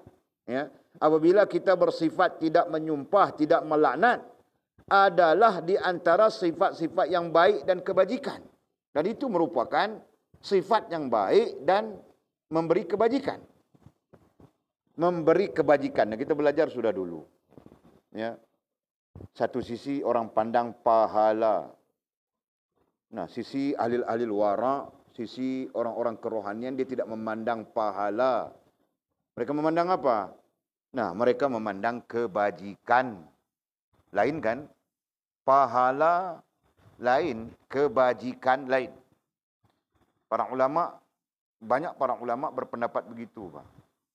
Ya. Apabila kita bersifat tidak menyumpah, tidak melaknat, adalah di antara sifat-sifat yang baik dan kebajikan. Dan itu merupakan sifat yang baik dan memberi kebajikan. Memberi kebajikan. Nah, kita belajar sudah dulu. Ya. Satu sisi orang pandang pahala. Nah, sisi ahli-ahli wara, sisi orang-orang kerohanian, dia tidak memandang pahala. Mereka memandang apa? Nah, mereka memandang kebajikan. Lain kan? Pahala lain, kebajikan lain. Banyak para ulama berpendapat begitu, Pak.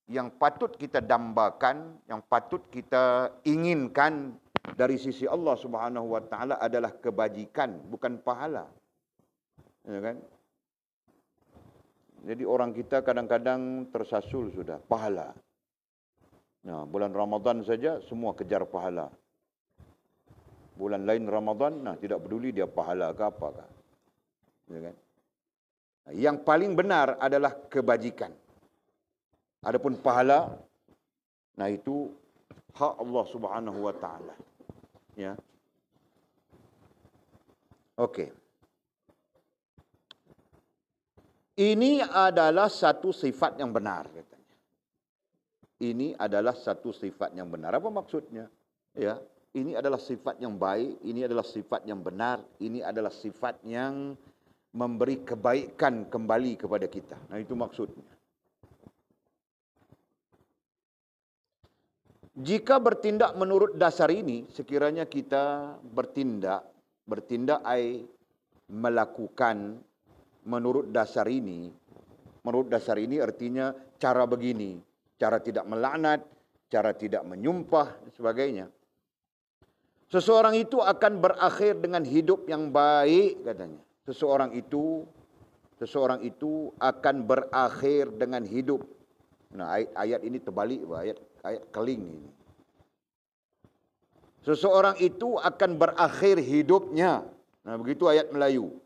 Yang patut kita dambakan, yang patut kita inginkan dari sisi Allah Subhanahu wa taala adalah kebajikan, bukan pahala. Ya kan? Jadi orang kita kadang-kadang tersasul sudah pahala. Nah, bulan Ramadan saja semua kejar pahala. Bulan lain Ramadan, nah tidak peduli dia pahala ke apakah. Ya kan? Nah, yang paling benar adalah kebajikan. Adapun pahala, nah itu hak Allah Subhanahu wa taala. Ya. Okey. Ini adalah satu sifat yang benar katanya. Ini adalah satu sifat yang benar. Apa maksudnya? Ya, ini adalah sifat yang baik, ini adalah sifat yang benar, ini adalah sifat yang memberi kebaikan kembali kepada kita. Nah, itu maksudnya. Jika bertindak menurut dasar ini, sekiranya kita bertindak melakukan menurut dasar ini artinya cara begini, cara tidak melaknat, cara tidak menyumpah dan sebagainya. Seseorang itu akan berakhir dengan hidup yang baik katanya. Seseorang itu akan berakhir dengan hidup. Nah, ayat ini terbalik, ayat keling ini. Seseorang itu akan berakhir hidupnya. Nah, begitu ayat Melayu.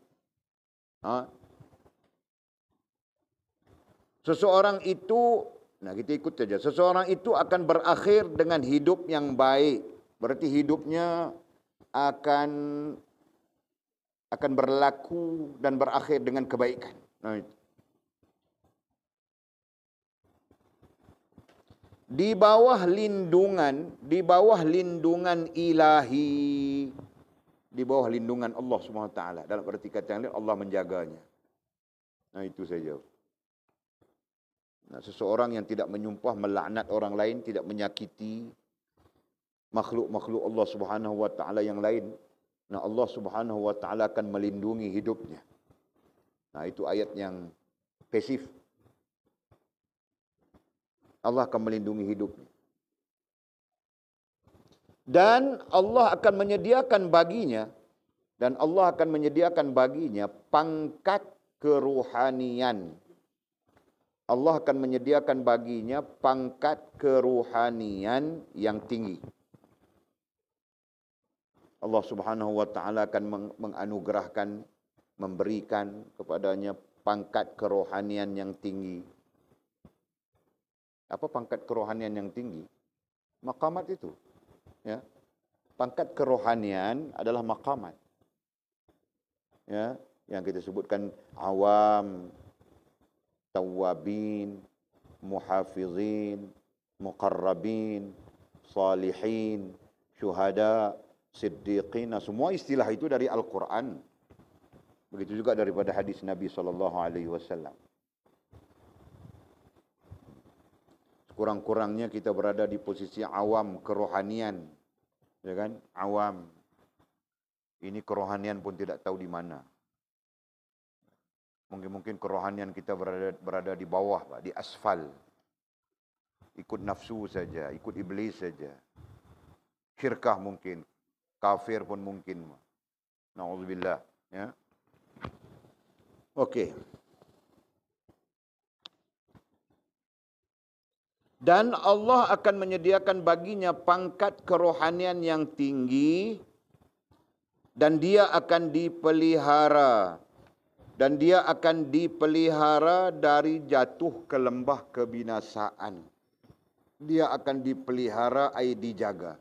Seseorang itu, nah kita ikut saja. Seseorang itu akan berakhir dengan hidup yang baik. Berarti hidupnya akan berlaku dan berakhir dengan kebaikan. Nah, itu. Di bawah lindungan ilahi, di bawah lindungan Allah Subhanahu wa taala. Dalam arti kata yang lain, Allah menjaganya. Nah, itu saja. Nah, seseorang yang tidak menyumpah melaknat orang lain, tidak menyakiti makhluk-makhluk Allah Subhanahu wa taala yang lain, nah Allah Subhanahu wa taala akan melindungi hidupnya. Nah, itu ayat yang pasif. Allah akan melindungi hidupnya. Dan Allah akan menyediakan baginya pangkat kerohanian. Allah akan menyediakan baginya pangkat kerohanian yang tinggi. Allah Subhanahu wa taala akan menganugerahkan, memberikan kepadanya pangkat kerohanian yang tinggi. Apa pangkat kerohanian yang tinggi? Maqamat itu. Ya. Pangkat kerohanian adalah maqamat. Ya, yang kita sebutkan awam, tawabin, muhafizin, muqarrabin, salihin, syuhada, siddiqin. Semua istilah itu dari Al-Quran. Begitu juga daripada hadis Nabi SAW. Kurang-kurangnya kita berada di posisi awam kerohanian. Ya kan? Awam. Ini kerohanian pun tidak tahu di mana. Mungkin kerohanian kita berada di bawah, Pak, di asfal. Ikut nafsu saja, ikut iblis saja. Syirkah mungkin, kafir pun mungkin. Na'udzubillah. Ya. Okey. Dan Allah akan menyediakan baginya pangkat kerohanian yang tinggi dan dia akan dipelihara. Dan dia akan dipelihara dari jatuh ke lembah kebinasaan. Dia akan dipelihara, ai dijaga.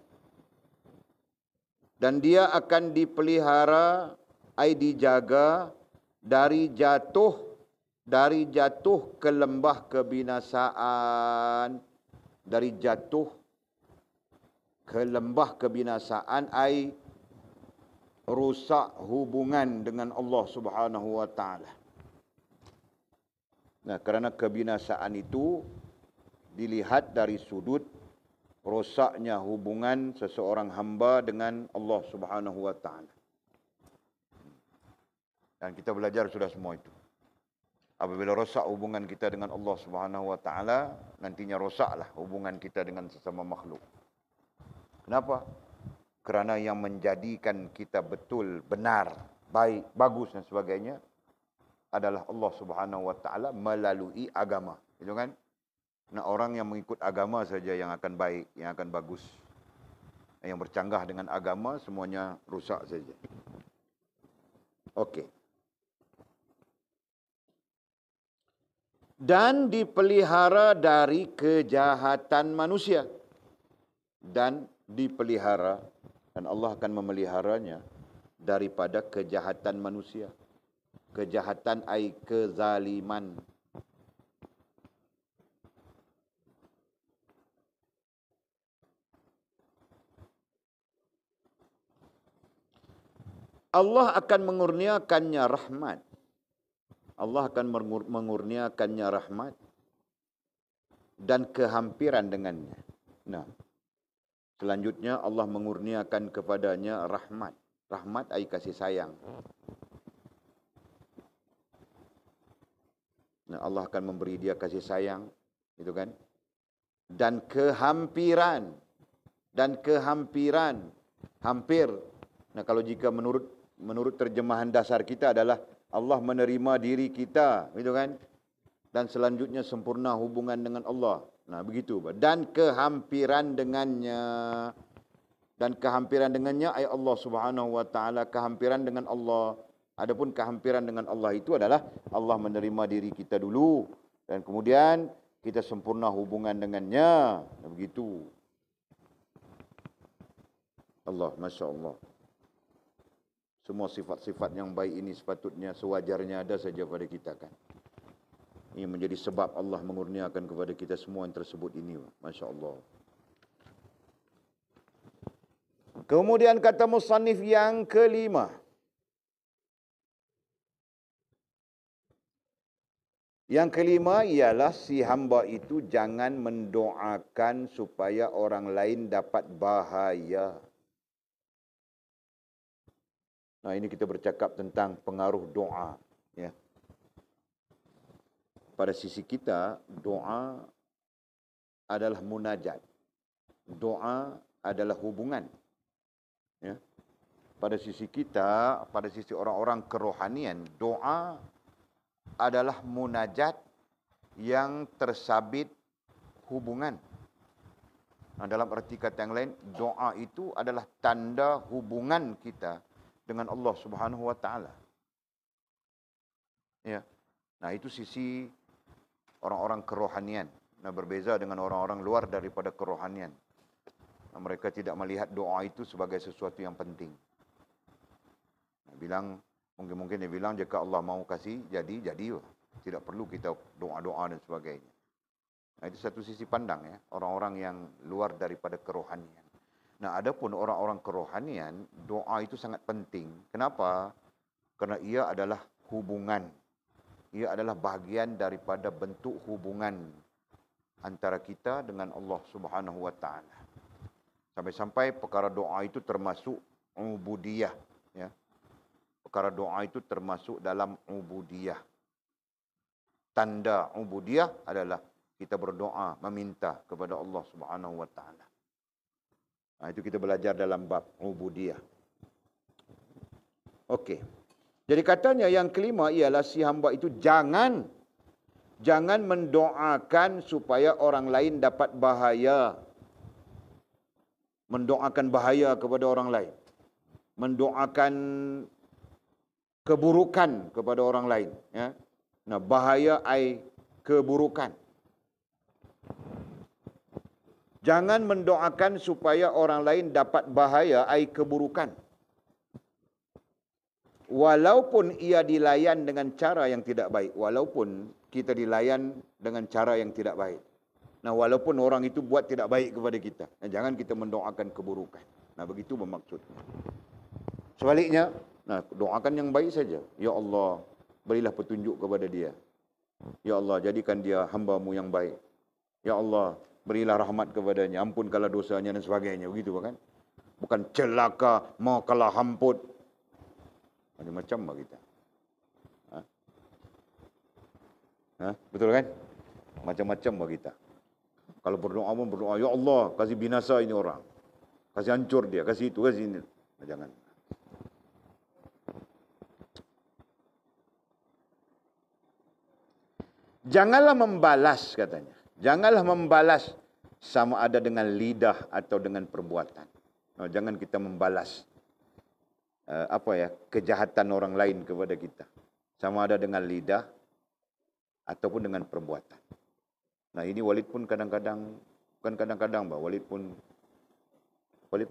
Dan dia akan dipelihara, ai dijaga dari jatuh ke lembah kebinasaan. Dari jatuh ke lembah kebinasaan, ai rusak hubungan dengan Allah Subhanahu wa taala. Nah, kerana kebinasaan itu dilihat dari sudut rosaknya hubungan seseorang hamba dengan Allah Subhanahu wa taala. Dan kita belajar sudah semua itu. Apabila rosak hubungan kita dengan Allah Subhanahu wa taala, nantinya rosaklah hubungan kita dengan sesama makhluk. Kenapa? Kerana yang menjadikan kita betul, benar, baik, bagus dan sebagainya adalah Allah Subhanahu wa taala melalui agama. Itu kan? Nah, orang yang mengikut agama saja yang akan baik, yang akan bagus. Yang bercanggah dengan agama semuanya rusak saja. Okey. Dan dipelihara dari kejahatan manusia. Dan dipelihara, dan Allah akan memeliharanya daripada kejahatan manusia. Kejahatan ai kezaliman. Allah akan mengurniakannya rahmat. Allah akan mengurniakannya rahmat dan kehampiran dengannya. Nah, selanjutnya Allah mengurniakan kepadanya rahmat. Rahmat ai kasih sayang. Nah, Allah akan memberi dia kasih sayang, itu kan? Dan kehampiran. Hampir. Nah, kalau jika menurut terjemahan dasar kita adalah Allah menerima diri kita, itu kan? Dan selanjutnya sempurna hubungan dengan Allah. Nah, begitu. Dan kehampiran dengannya. Dan kehampiran dengannya ay Allah Subhanahu wa taala, kehampiran dengan Allah. Adapun kehampiran dengan Allah itu adalah Allah menerima diri kita dulu dan kemudian kita sempurna hubungan dengannya. Nah, begitu. Allah, Masya Allah. Semua sifat-sifat yang baik ini sepatutnya sewajarnya ada saja pada kita kan. Ini menjadi sebab Allah mengurniakan kepada kita semua yang tersebut ini. Masya Allah. Kemudian kata musannif yang kelima. Yang kelima ialah si hamba itu jangan mendoakan supaya orang lain dapat bahaya. Nah, ini kita bercakap tentang pengaruh doa. Ya. Pada sisi kita, doa adalah munajat. Doa adalah hubungan. Ya. Pada sisi kita, pada sisi orang-orang kerohanian, doa adalah munajat yang tersabit hubungan. Nah, dalam arti kata yang lain, doa itu adalah tanda hubungan kita dengan Allah Subhanahu wa taala. Ya. Nah, itu sisi orang-orang kerohanian. Nah, berbeza dengan orang-orang luar daripada kerohanian. Nah, mereka tidak melihat doa itu sebagai sesuatu yang penting. Nah, mungkin dia bilang jika Allah mau kasih jadi. Tidak perlu kita doa-doa dan sebagainya. Nah, itu satu sisi pandang ya, orang-orang yang luar daripada kerohanian. Nah, adapun orang-orang kerohanian, doa itu sangat penting. Kenapa? Karena ia adalah hubungan. Ia adalah bahagian daripada bentuk hubungan antara kita dengan Allah Subhanahu wa taala. Sampai-sampai perkara doa itu termasuk ubudiyah, ya. Perkara doa itu termasuk dalam ubudiyah. Tanda ubudiyah adalah kita berdoa, meminta kepada Allah Subhanahu wa taala. Nah, itu kita belajar dalam bab ubudiyah. Okey. Jadi katanya yang kelima ialah si hamba itu jangan mendoakan supaya orang lain dapat bahaya. Mendoakan bahaya kepada orang lain. Mendoakan keburukan kepada orang lain, ya. Nah, bahaya ai keburukan. Jangan mendoakan supaya orang lain dapat bahaya ai keburukan. Walaupun ia dilayan dengan cara yang tidak baik. Walaupun kita dilayan dengan cara yang tidak baik. Nah, walaupun orang itu buat tidak baik kepada kita. Nah, jangan kita mendoakan keburukan. Nah, begitu bermaksud. Sebaliknya, nah, doakan yang baik saja. Ya Allah, berilah petunjuk kepada dia. Ya Allah, jadikan dia hamba-Mu yang baik. Ya Allah, berilah rahmat kepadanya. Ampunkanlah dosanya dan sebagainya. Begitu kan? Bukan celaka, makalah hamput. Macam-macam lah kita. Betul kan? Macam-macam lah kita. Kalau berdoa pun berdoa, Ya Allah, kasih binasa ini orang. Kasih hancur dia, kasih itu, kasih ini. Nah, jangan. Janganlah membalas, katanya. Janganlah membalas sama ada dengan lidah atau dengan perbuatan. Nah, jangan kita membalas kejahatan orang lain kepada kita. Sama ada dengan lidah ataupun dengan perbuatan. Nah, ini Walid pun kadang-kadang, bukan kadang-kadang, Walid pun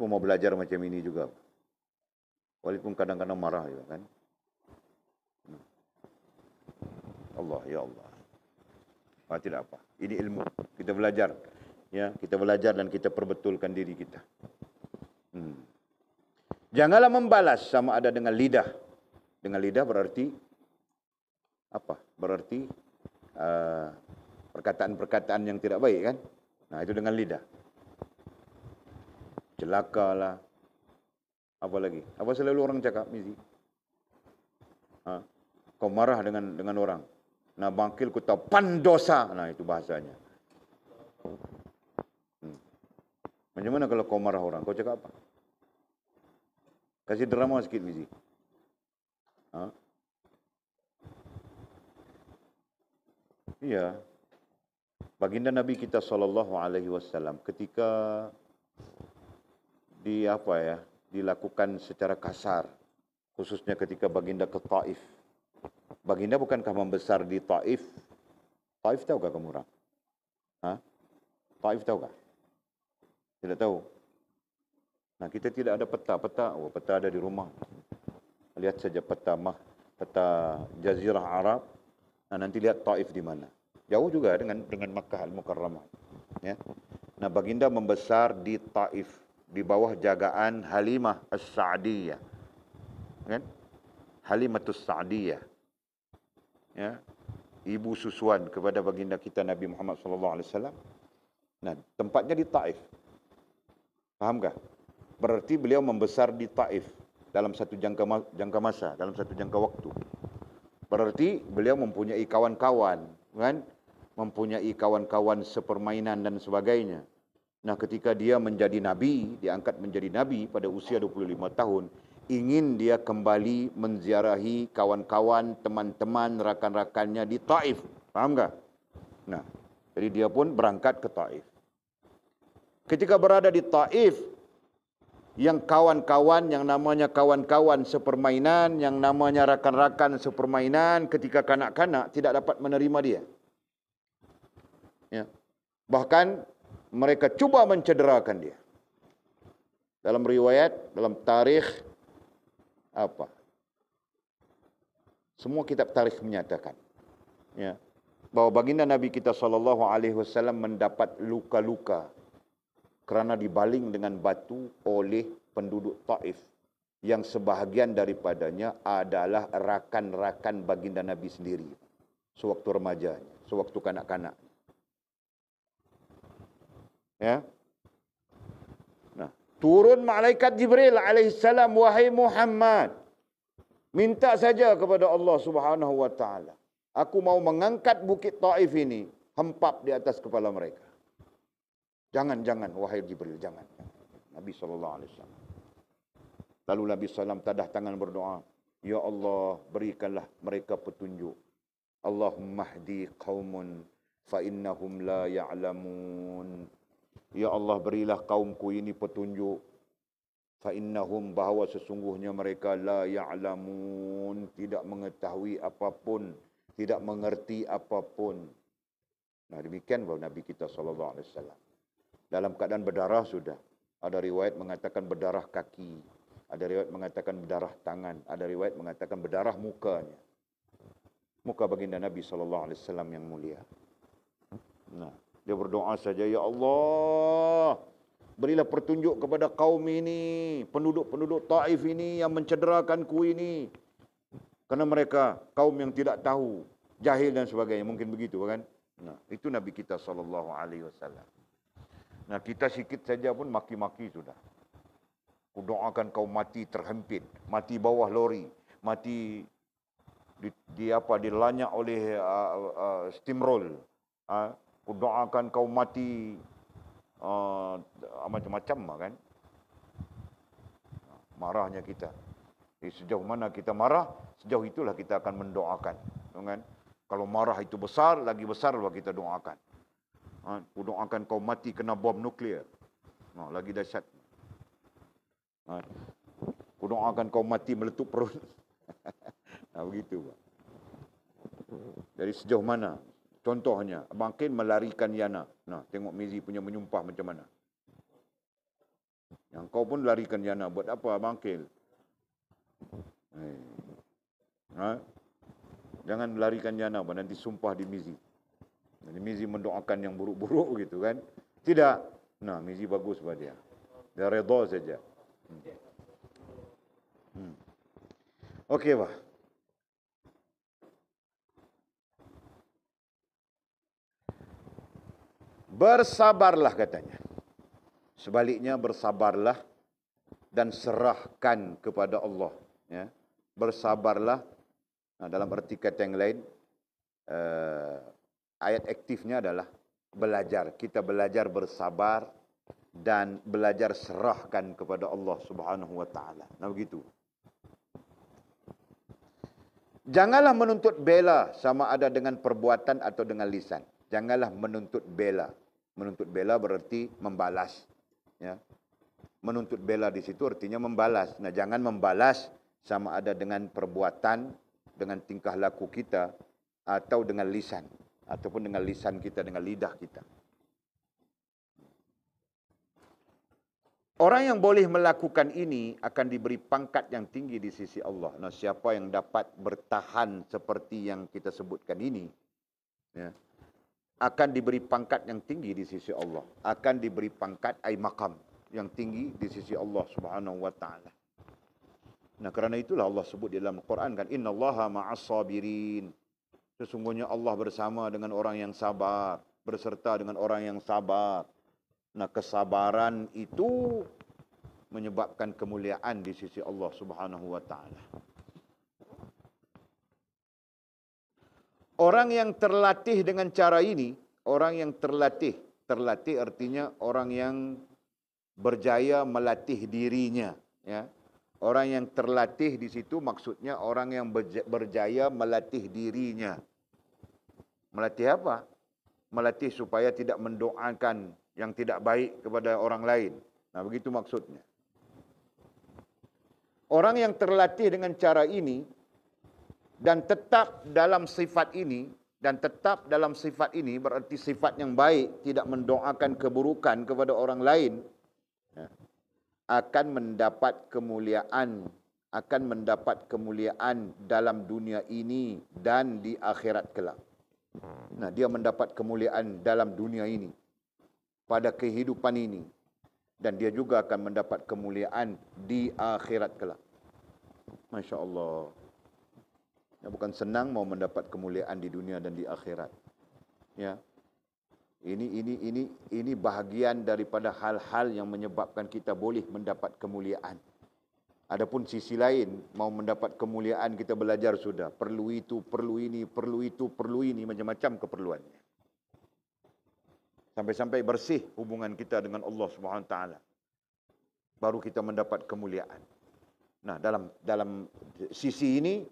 mau belajar macam ini juga. Walid pun kadang-kadang marah juga kan. Allah, ya Allah. Tidak apa. Ini ilmu. Kita belajar. Ya, kita belajar dan kita perbetulkan diri kita. Janganlah membalas sama ada dengan lidah. Dengan lidah berarti apa? Berarti perkataan-perkataan yang tidak baik kan? Nah, itu dengan lidah. Celakalah. Apa lagi? Apa selalu orang cakap, Mizi? Kau marah dengan orang. Nah, bangkil ku tahu pandosa. Nah, itu bahasanya. Macam mana kalau kau marah orang? Kau cakap apa? Kasih drama sikit, Mizi. Iya. Baginda Nabi kita SAW ketika dilakukan secara kasar, khususnya ketika baginda ke Taif. Baginda bukankah membesar di Taif? Taif tahukah kamu orang? Taif tahukah? Tidak tahu. Nah, kita tidak ada peta. Peta ada di rumah. Lihat saja peta Jazirah Arab. Nah, nanti lihat Taif di mana. Jauh juga dengan Makkah Al-Mukarramah. Ya. Nah, baginda membesar di Taif di bawah jagaan Halimah As-Sa'diyah. Kan? Halimatus Sa'diyah. Ya, ibu susuan kepada baginda kita Nabi Muhammad SAW. Nah, tempatnya di Taif. Fahamkah? Berarti beliau membesar di Taif dalam satu jangka masa, dalam satu jangka waktu. Berarti beliau mempunyai kawan-kawan, kan? Mempunyai kawan-kawan sepermainan dan sebagainya. Nah, ketika dia menjadi nabi, diangkat menjadi nabi pada usia 25 tahun, ingin dia kembali menziarahi kawan-kawan, teman-teman, rakan-rakannya di Taif. Faham tak? Nah, jadi dia pun berangkat ke Taif. Ketika berada di Taif, yang kawan-kawan, yang namanya kawan-kawan sepermainan, yang namanya rakan-rakan sepermainan, ketika kanak-kanak tidak dapat menerima dia. Ya. Bahkan mereka cuba mencederakan dia. Dalam riwayat, dalam tarikh, semua kitab tarikh menyatakan, ya, bahawa baginda Nabi kita SAW mendapat luka-luka kerana dibaling dengan batu oleh penduduk Taif yang sebahagian daripadanya adalah rakan-rakan baginda Nabi sendiri sewaktu remajanya, sewaktu kanak-kanak. Ya. Nah, turun malaikat Jibril alaihissalam, wahai Muhammad, Minta saja kepada Allah Subhanahu wa taala. Aku mau mengangkat bukit Taif ini, hempap di atas kepala mereka. Jangan, wahai Jibril, jangan. Nabi SAW. Lalu Nabi SAW tadah tangan berdoa. Ya Allah, berikanlah mereka petunjuk. Allahumma hdi qaumun fa innahum la ya'lamun. Ya Allah, berilah kaumku ini petunjuk. Fa innahum, bahawa sesungguhnya mereka la ya'lamun, tidak mengetahui apapun, tidak mengerti apapun. Nah, demikian bahawa Nabi kita SAW. Dalam keadaan berdarah sudah. Ada riwayat mengatakan berdarah kaki. Ada riwayat mengatakan berdarah tangan. Ada riwayat mengatakan berdarah mukanya. Muka baginda Nabi SAW yang mulia. Nah, dia berdoa saja, Ya Allah, berilah petunjuk kepada kaum ini, penduduk-penduduk Taif ini yang mencederakanku ini. Karena mereka kaum yang tidak tahu, jahil dan sebagainya. Mungkin begitu kan? Nah, itu Nabi kita SAW. Nah, kita sikit saja pun maki-maki sudah. Kudoakan kau mati terhempit, mati bawah lori, mati dilanyak oleh steamroll. Kudoakan kau mati macam-macam kan. Marahnya kita. Jadi sejauh mana kita marah, sejauh itulah kita akan mendoakan, kan? Kalau marah itu besar, lagi besarlah kita doakan. Kudoakan kau mati kena bom nuklear. Lagi dahsyat. Kudoakan kau mati meletup perut. Begitu. Dari sejauh mana? Contohnya, Bangkil melarikan Yana. Nah, tengok Mizi punya menyumpah macam mana. Yang kau pun larikan Yana. Buat apa Bangkil? Jangan larikan Yana, nanti sumpah di Mizi. Jadi Mizi mendoakan yang buruk-buruk gitu kan. Tidak. Nah, Mizi bagus pada dia. Dia redha saja. Okey, Pak. Bersabarlah katanya. Sebaliknya bersabarlah dan serahkan kepada Allah. Ya. Bersabarlah. Nah, dalam arti kata yang lain, ayat aktifnya adalah belajar. Kita belajar bersabar dan belajar serahkan kepada Allah Subhanahu wa taala. Nah, begitu. Janganlah menuntut bela sama ada dengan perbuatan atau dengan lisan. Janganlah menuntut bela. Menuntut bela berarti membalas. Ya. Menuntut bela di situ artinya membalas. Nah, jangan membalas sama ada dengan perbuatan, dengan tingkah laku kita, atau dengan lisan. Ataupun dengan lisan kita, dengan lidah kita. Orang yang boleh melakukan ini akan diberi pangkat yang tinggi di sisi Allah. Nah, siapa yang dapat bertahan seperti yang kita sebutkan ini, ya, akan diberi pangkat yang tinggi di sisi Allah. Akan diberi pangkat ay maqam yang tinggi di sisi Allah Subhanahu wa taala. Nah, kerana itulah Allah sebut di dalam Al-Quran kan, innallaha ma'as sabirin. Sesungguhnya Allah bersama dengan orang yang sabar, berserta dengan orang yang sabar. Nah, kesabaran itu menyebabkan kemuliaan di sisi Allah Subhanahu wa taala. Orang yang terlatih dengan cara ini, orang yang terlatih artinya orang yang berjaya melatih dirinya, ya. Orang yang terlatih di situ maksudnya orang yang berjaya melatih dirinya. Melatih apa? Melatih supaya tidak mendoakan yang tidak baik kepada orang lain. Nah, begitu maksudnya. Orang yang terlatih dengan cara ini dan tetap dalam sifat ini, berarti sifat yang baik, tidak mendoakan keburukan kepada orang lain, akan mendapat kemuliaan dalam dunia ini dan di akhirat kelak. Nah, dia mendapat kemuliaan dalam dunia ini, pada kehidupan ini, dan dia juga akan mendapat kemuliaan di akhirat kelak. Masya Allah. Ya, bukan senang mau mendapat kemuliaan di dunia dan di akhirat. Ya. Ini bahagian daripada hal-hal yang menyebabkan kita boleh mendapat kemuliaan. Adapun sisi lain, mau mendapat kemuliaan kita belajar sudah. Perlu itu, perlu ini, perlu itu, perlu ini, macam-macam keperluannya. Sampai-sampai bersih hubungan kita dengan Allah Subhanahu Wa Taala. Baru kita mendapat kemuliaan. Nah, dalam sisi ini,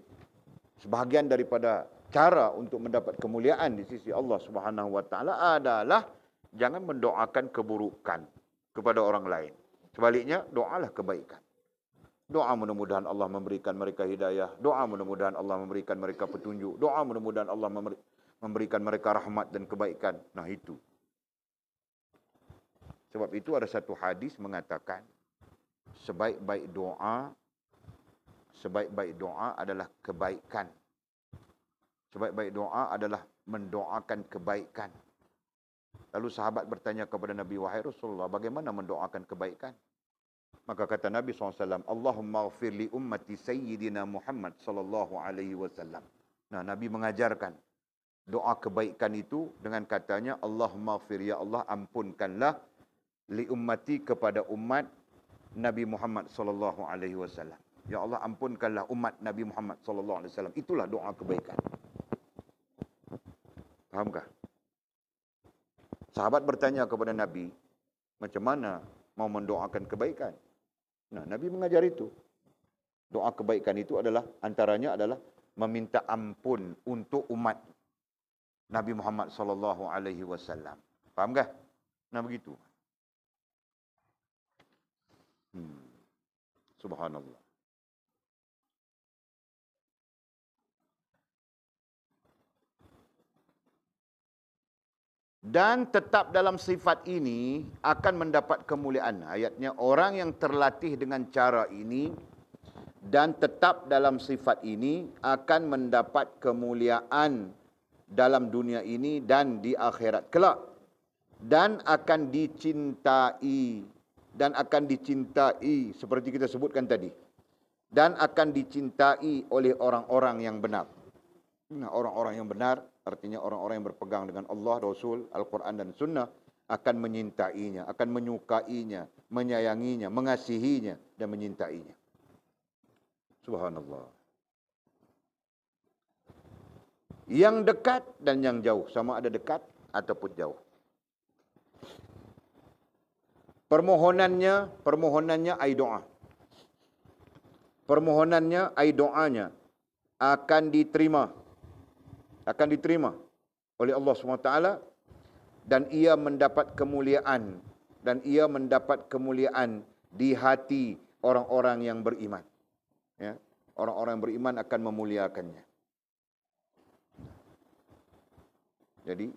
sebahagian daripada cara untuk mendapat kemuliaan di sisi Allah Subhanahu Wa Taala adalah jangan mendoakan keburukan kepada orang lain. Sebaliknya, doalah kebaikan. Doa mudah-mudahan Allah memberikan mereka hidayah. Doa mudah-mudahan Allah memberikan mereka petunjuk. Doa mudah-mudahan Allah memberikan mereka rahmat dan kebaikan. Nah itu. Sebab itu ada satu hadis mengatakan, sebaik-baik doa adalah kebaikan. Sebaik-baik doa adalah mendoakan kebaikan. Lalu sahabat bertanya kepada Nabi, wahai Rasulullah, bagaimana mendoakan kebaikan? Maka kata Nabi SAW, Allahumma ghafir li ummati Sayyidina Muhammad sallallahu alaihi wasallam. Nah, Nabi mengajarkan doa kebaikan itu dengan katanya, Allahumma ghafir, ya Allah ampunkanlah li ummati, kepada umat Nabi Muhammad sallallahu alaihi wasallam. Ya Allah ampunkanlah umat Nabi Muhammad sallallahu alaihi wasallam. Itulah doa kebaikan. Fahamkah? Sahabat bertanya kepada Nabi, macam mana mau mendoakan kebaikan? Nah, Nabi mengajar itu. Doa kebaikan itu adalah, antaranya adalah meminta ampun untuk umat Nabi Muhammad sallallahu alaihi wasallam. Fahamkah? Nah, begitu. Subhanallah. Dan tetap dalam sifat ini akan mendapat kemuliaan. Ayatnya, orang yang terlatih dengan cara ini dan tetap dalam sifat ini akan mendapat kemuliaan dalam dunia ini dan di akhirat kelak. Dan akan dicintai. Dan akan dicintai, seperti kita sebutkan tadi. Dan akan dicintai oleh orang-orang yang benar. Nah, orang-orang yang benar, artinya orang-orang yang berpegang dengan Allah, Rasul, Al-Quran dan Sunnah, akan menyintainya, akan menyukainya, menyayanginya, mengasihinya, dan menyintainya. Subhanallah. Yang dekat dan yang jauh, sama ada dekat ataupun jauh. Permohonannya ai doa. Permohonannya ai doanya akan diterima. Akan diterima oleh Allah SWT, dan ia mendapat kemuliaan, dan ia mendapat kemuliaan di hati orang-orang yang beriman. Ya, orang-orang yang beriman akan memuliakannya. Jadi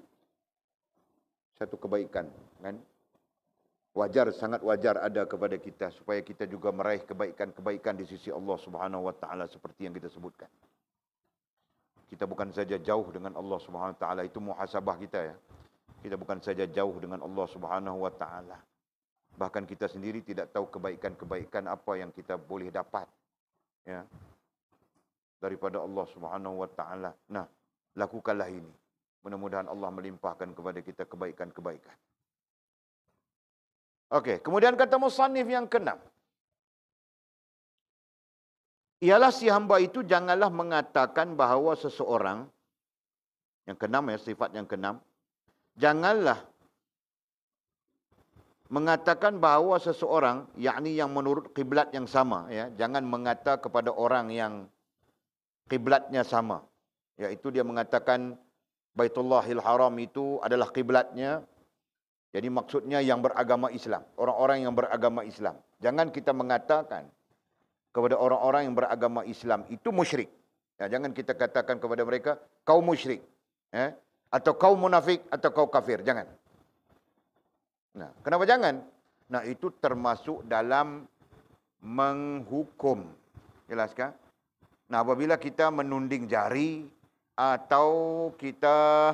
satu kebaikan, kan? Wajar, sangat wajar ada kepada kita supaya kita juga meraih kebaikan-kebaikan di sisi Allah Subhanahu Wa Taala seperti yang kita sebutkan. Kita bukan saja jauh dengan Allah Subhanahu Wa Taala, itu muhasabah kita ya. Kita bukan saja jauh dengan Allah Subhanahu Wa Taala, bahkan kita sendiri tidak tahu kebaikan-kebaikan apa yang kita boleh dapat, ya, daripada Allah Subhanahu Wa Taala. Nah, lakukanlah ini. Mudah-mudahan Allah melimpahkan kepada kita kebaikan-kebaikan. Okey, kemudian kata musannif yang ke-6. Ialah si hamba itu janganlah mengatakan bahawa seseorang, yang ke-6 ya, sifat yang ke-6, janganlah mengatakan bahawa seseorang, yakni yang menurut kiblat yang sama, ya, jangan mengata kepada orang yang kiblatnya sama, iaitu dia mengatakan Baitullahil Haram itu adalah kiblatnya. Jadi maksudnya yang beragama Islam, orang-orang yang beragama Islam. Jangan kita mengatakan kepada orang-orang yang beragama Islam itu musyrik. Ya, jangan kita katakan kepada mereka, kau musyrik. Ya, atau kau munafik, atau kau kafir. Jangan. Nah, kenapa jangan? Nah, itu termasuk dalam menghukum. Jelaskan? Nah, apabila kita menunding jari, atau kita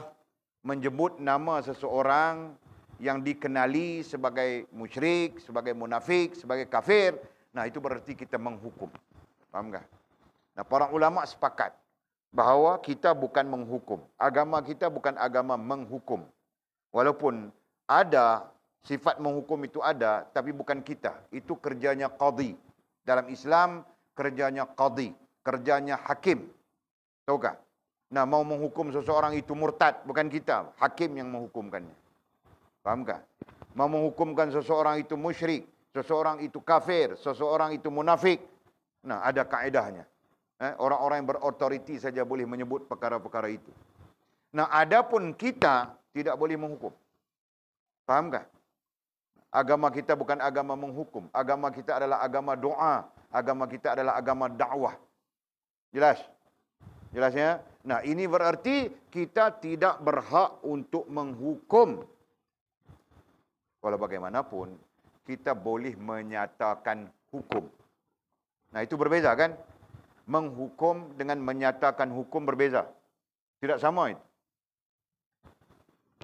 menyebut nama seseorang yang dikenali sebagai musyrik, sebagai munafik, sebagai kafir, nah itu berarti kita menghukum. Faham tak? Nah, para ulama sepakat bahawa kita bukan menghukum. Agama kita bukan agama menghukum. Walaupun ada sifat menghukum itu ada, tapi bukan kita. Itu kerjanya qadhi Dalam Islam, kerjanya qadhi, kerjanya hakim. Tahukah? Nah, mau menghukum seseorang itu murtad, bukan kita. Hakim yang menghukumkannya. Fahamkah? Mau menghukumkan seseorang itu musyrik, seseorang itu kafir, seseorang itu munafik. Nah, ada kaedahnya. Orang-orang yang berautoriti saja boleh menyebut perkara-perkara itu. Nah, adapun kita tidak boleh menghukum. Fahamkah? Agama kita bukan agama menghukum. Agama kita adalah agama doa. Agama kita adalah agama dakwah. Jelas? Jelasnya? Nah, ini berarti kita tidak berhak untuk menghukum. Walau bagaimanapun, kita boleh menyatakan hukum. Nah, itu berbeza kan? Menghukum dengan menyatakan hukum berbeza. Tidak sama itu.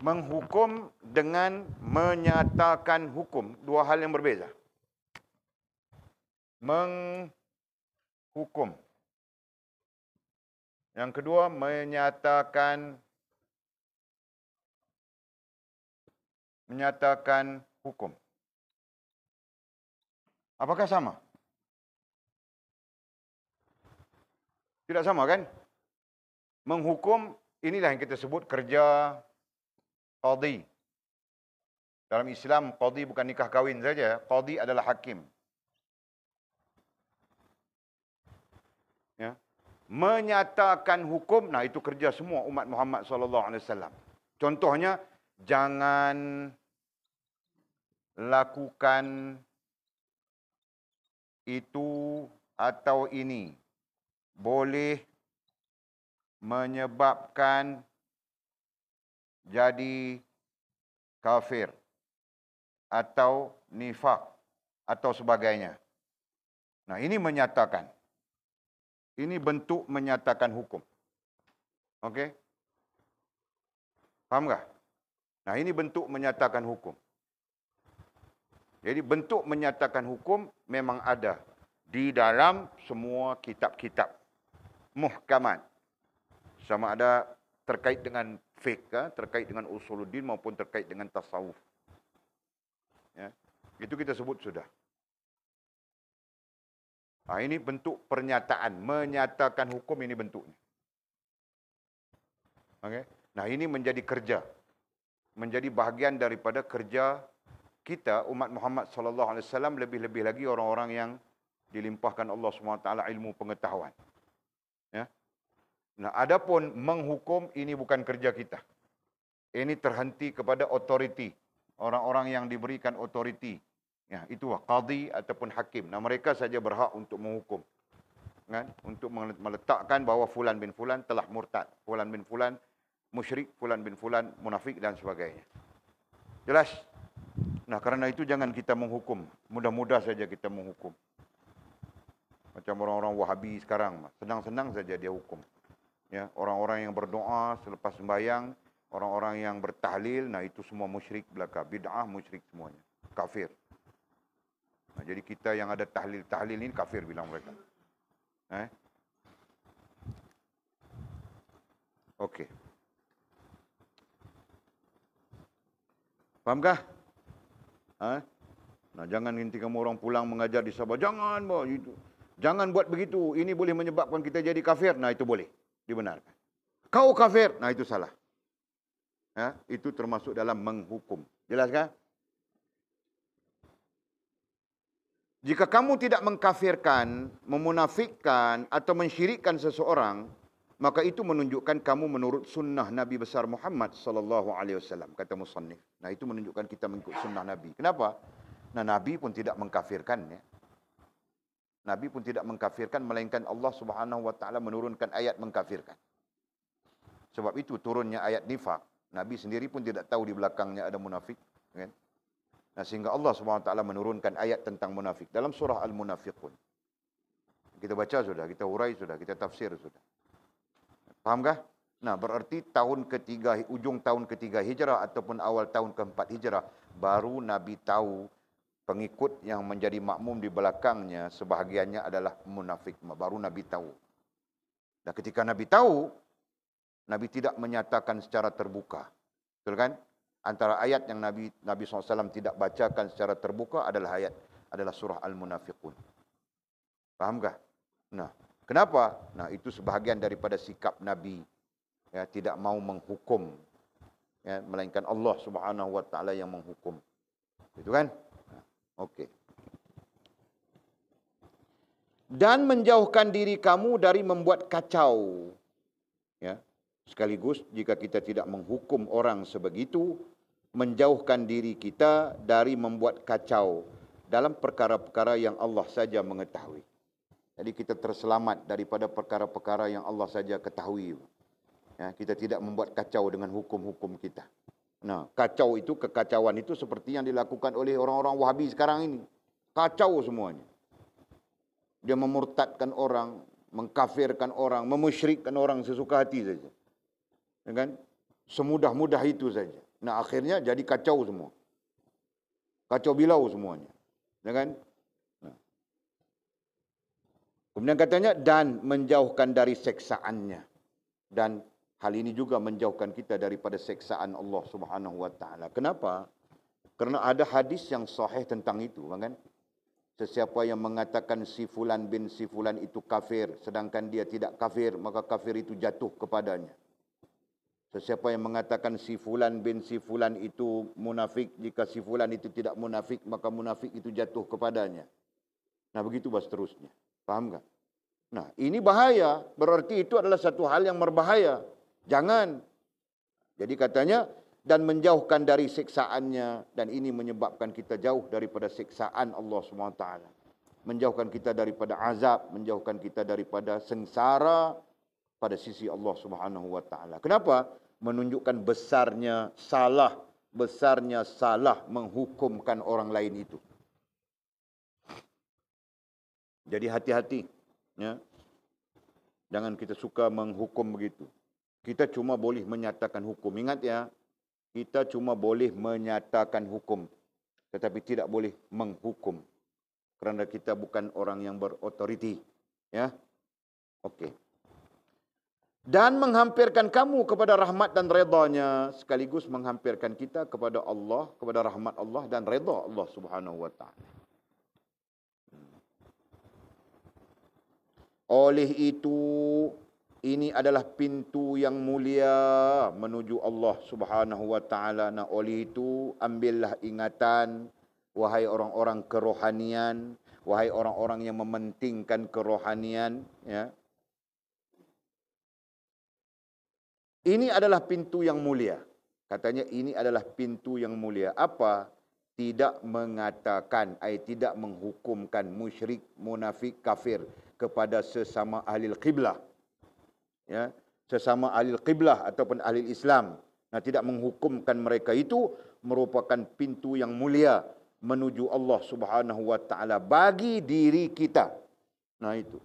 Menghukum dengan menyatakan hukum, dua hal yang berbeza. Menghukum. Yang kedua, menyatakan hukum. Apakah sama? Tidak sama kan? Menghukum, inilah yang kita sebut kerja qadhi. Dalam Islam, qadhi bukan nikah kahwin saja. Qadhi adalah hakim. Ya. Menyatakan hukum, nah itu kerja semua umat Muhammad SAW. Contohnya, jangan lakukan itu atau ini. Boleh menyebabkan jadi kafir atau nifak atau sebagainya. Nah, ini menyatakan. Ini bentuk menyatakan hukum. Okey? Faham tak? Nah, ini bentuk menyatakan hukum. Jadi bentuk menyatakan hukum memang ada di dalam semua kitab-kitab muhkamat. Sama ada terkait dengan fiqh, terkait dengan usuluddin maupun terkait dengan tasawuf. Ya, itu kita sebut sudah. Nah, ini bentuk pernyataan, menyatakan hukum, ini bentuknya. Okay? Nah, ini menjadi kerja. Menjadi bahagian daripada kerja kita, umat Muhammad SAW, lebih-lebih lagi orang-orang yang dilimpahkan Allah SWT ilmu pengetahuan. Ya. Nah, adapun menghukum, ini bukan kerja kita. Ini terhenti kepada otoriti. Orang-orang yang diberikan otoriti. Ya, itu qadhi ataupun hakim. Nah, mereka saja berhak untuk menghukum. Kan? Untuk meletakkan bahawa fulan bin fulan telah murtad. Fulan bin fulan musyrik, fulan bin fulan munafik dan sebagainya. Jelas? Nah, kerana itu jangan kita menghukum. Mudah-mudah saja kita menghukum. Macam orang-orang Wahabi sekarang. Senang-senang saja dia hukum. Ya, orang-orang yang berdoa selepas sembahyang, orang-orang yang bertahlil, nah itu semua musyrik belaka. Bid'ah, musyrik semuanya. Kafir. Nah, jadi kita yang ada tahlil-tahlil ini kafir bilang mereka. Okey. Fahamkah? Nah, jangan nanti kamu orang pulang mengajar di Sabah. Jangan, itu. Jangan buat begitu. Ini boleh menyebabkan kita jadi kafir. Nah, itu boleh. Dibenarkan. Kau kafir. Nah, itu salah. Ya, itu termasuk dalam menghukum. Jelas kan? Jika kamu tidak mengkafirkan, memunafikkan atau mensyirikkan seseorang, maka itu menunjukkan kamu menurut sunnah Nabi besar Muhammad SAW, kata musannif. Nah, itu menunjukkan kita mengikut sunnah Nabi. Kenapa? Nah, Nabi pun tidak mengkafirkan. Ya. Nabi pun tidak mengkafirkan, melainkan Allah Subhanahu Wa Taala menurunkan ayat mengkafirkan. Sebab itu turunnya ayat nifak. Nabi sendiri pun tidak tahu di belakangnya ada munafik. Kan? Nah, sehingga Allah SWT menurunkan ayat tentang munafik dalam surah Al-Munafiqun. Kita baca sudah, kita hurai sudah, kita tafsir sudah. Fahamkah? Nah, berarti ujung tahun ketiga hijrah ataupun awal tahun keempat hijrah, baru Nabi tahu pengikut yang menjadi makmum di belakangnya sebahagiannya adalah munafik. Baru Nabi tahu. Dan ketika Nabi tahu, Nabi tidak menyatakan secara terbuka. Betul kan? Antara ayat yang Nabi SAW tidak bacakan secara terbuka adalah surah Al-Munafiqun. Fahamkah? Nah, kenapa? Nah, itu sebahagian daripada sikap Nabi, ya, tidak mau menghukum, ya, melainkan Allah Subhanahu wa taala yang menghukum. Itu kan? Okey. Dan menjauhkan diri kamu dari membuat kacau. Ya. Sekaligus jika kita tidak menghukum orang sebegitu, menjauhkan diri kita dari membuat kacau dalam perkara-perkara yang Allah saja mengetahui. Jadi kita terselamat daripada perkara-perkara yang Allah saja ketahui. Ya, kita tidak membuat kacau dengan hukum-hukum kita. Nah, kacau itu, kekacauan itu seperti yang dilakukan oleh orang-orang Wahabi sekarang ini. Kacau semuanya. Dia memurtadkan orang, mengkafirkan orang, memusyrikkan orang sesuka hati saja. Ya kan? Semudah-mudah itu saja. Nah, akhirnya jadi kacau semua. Kacau bilau semuanya. Ya kan? Nah. Kemudian katanya, dan menjauhkan dari seksaannya. Dan hal ini juga menjauhkan kita daripada seksaan Allah Subhanahu wa taala. Kenapa? Kerana ada hadis yang sahih tentang itu, kan? Sesiapa yang mengatakan si fulan bin si fulan itu kafir, sedangkan dia tidak kafir, maka kafir itu jatuh kepadanya. Sesiapa yang mengatakan si fulan bin si fulan itu munafik, jika si fulan itu tidak munafik, maka munafik itu jatuh kepadanya. Nah, begitu seterusnya. Faham tak? Nah, ini bahaya. Berarti itu adalah satu hal yang berbahaya. Jangan. Jadi katanya, dan menjauhkan dari siksaannya, dan ini menyebabkan kita jauh daripada siksaan Allah SWT. Menjauhkan kita daripada azab, menjauhkan kita daripada sengsara pada sisi Allah SWT. Kenapa? Menunjukkan besarnya salah menghukumkan orang lain itu. Jadi hati-hati, ya. Jangan kita suka menghukum begitu. Kita cuma boleh menyatakan hukum. Ingat ya, kita cuma boleh menyatakan hukum, tetapi tidak boleh menghukum. Kerana kita bukan orang yang berautoriti. Ya, okey. Dan menghampirkan kamu kepada rahmat dan redanya, sekaligus menghampirkan kita kepada Allah, kepada rahmat Allah dan reda Allah Subhanahu wa taala. Oleh itu, ini adalah pintu yang mulia menuju Allah Subhanahu wa taala. Nah, oleh itu ambillah ingatan, wahai orang-orang kerohanian, wahai orang-orang yang mementingkan kerohanian, ya. Ini adalah pintu yang mulia. Katanya ini adalah pintu yang mulia. Apa? Tidak mengatakan, tidak menghukumkan musyrik, munafik, kafir kepada sesama ahli qiblah. Ya, sesama ahli qiblah ataupun ahli Islam. Nah, tidak menghukumkan mereka itu merupakan pintu yang mulia menuju Allah Subhanahu wa taala bagi diri kita. Nah, itu.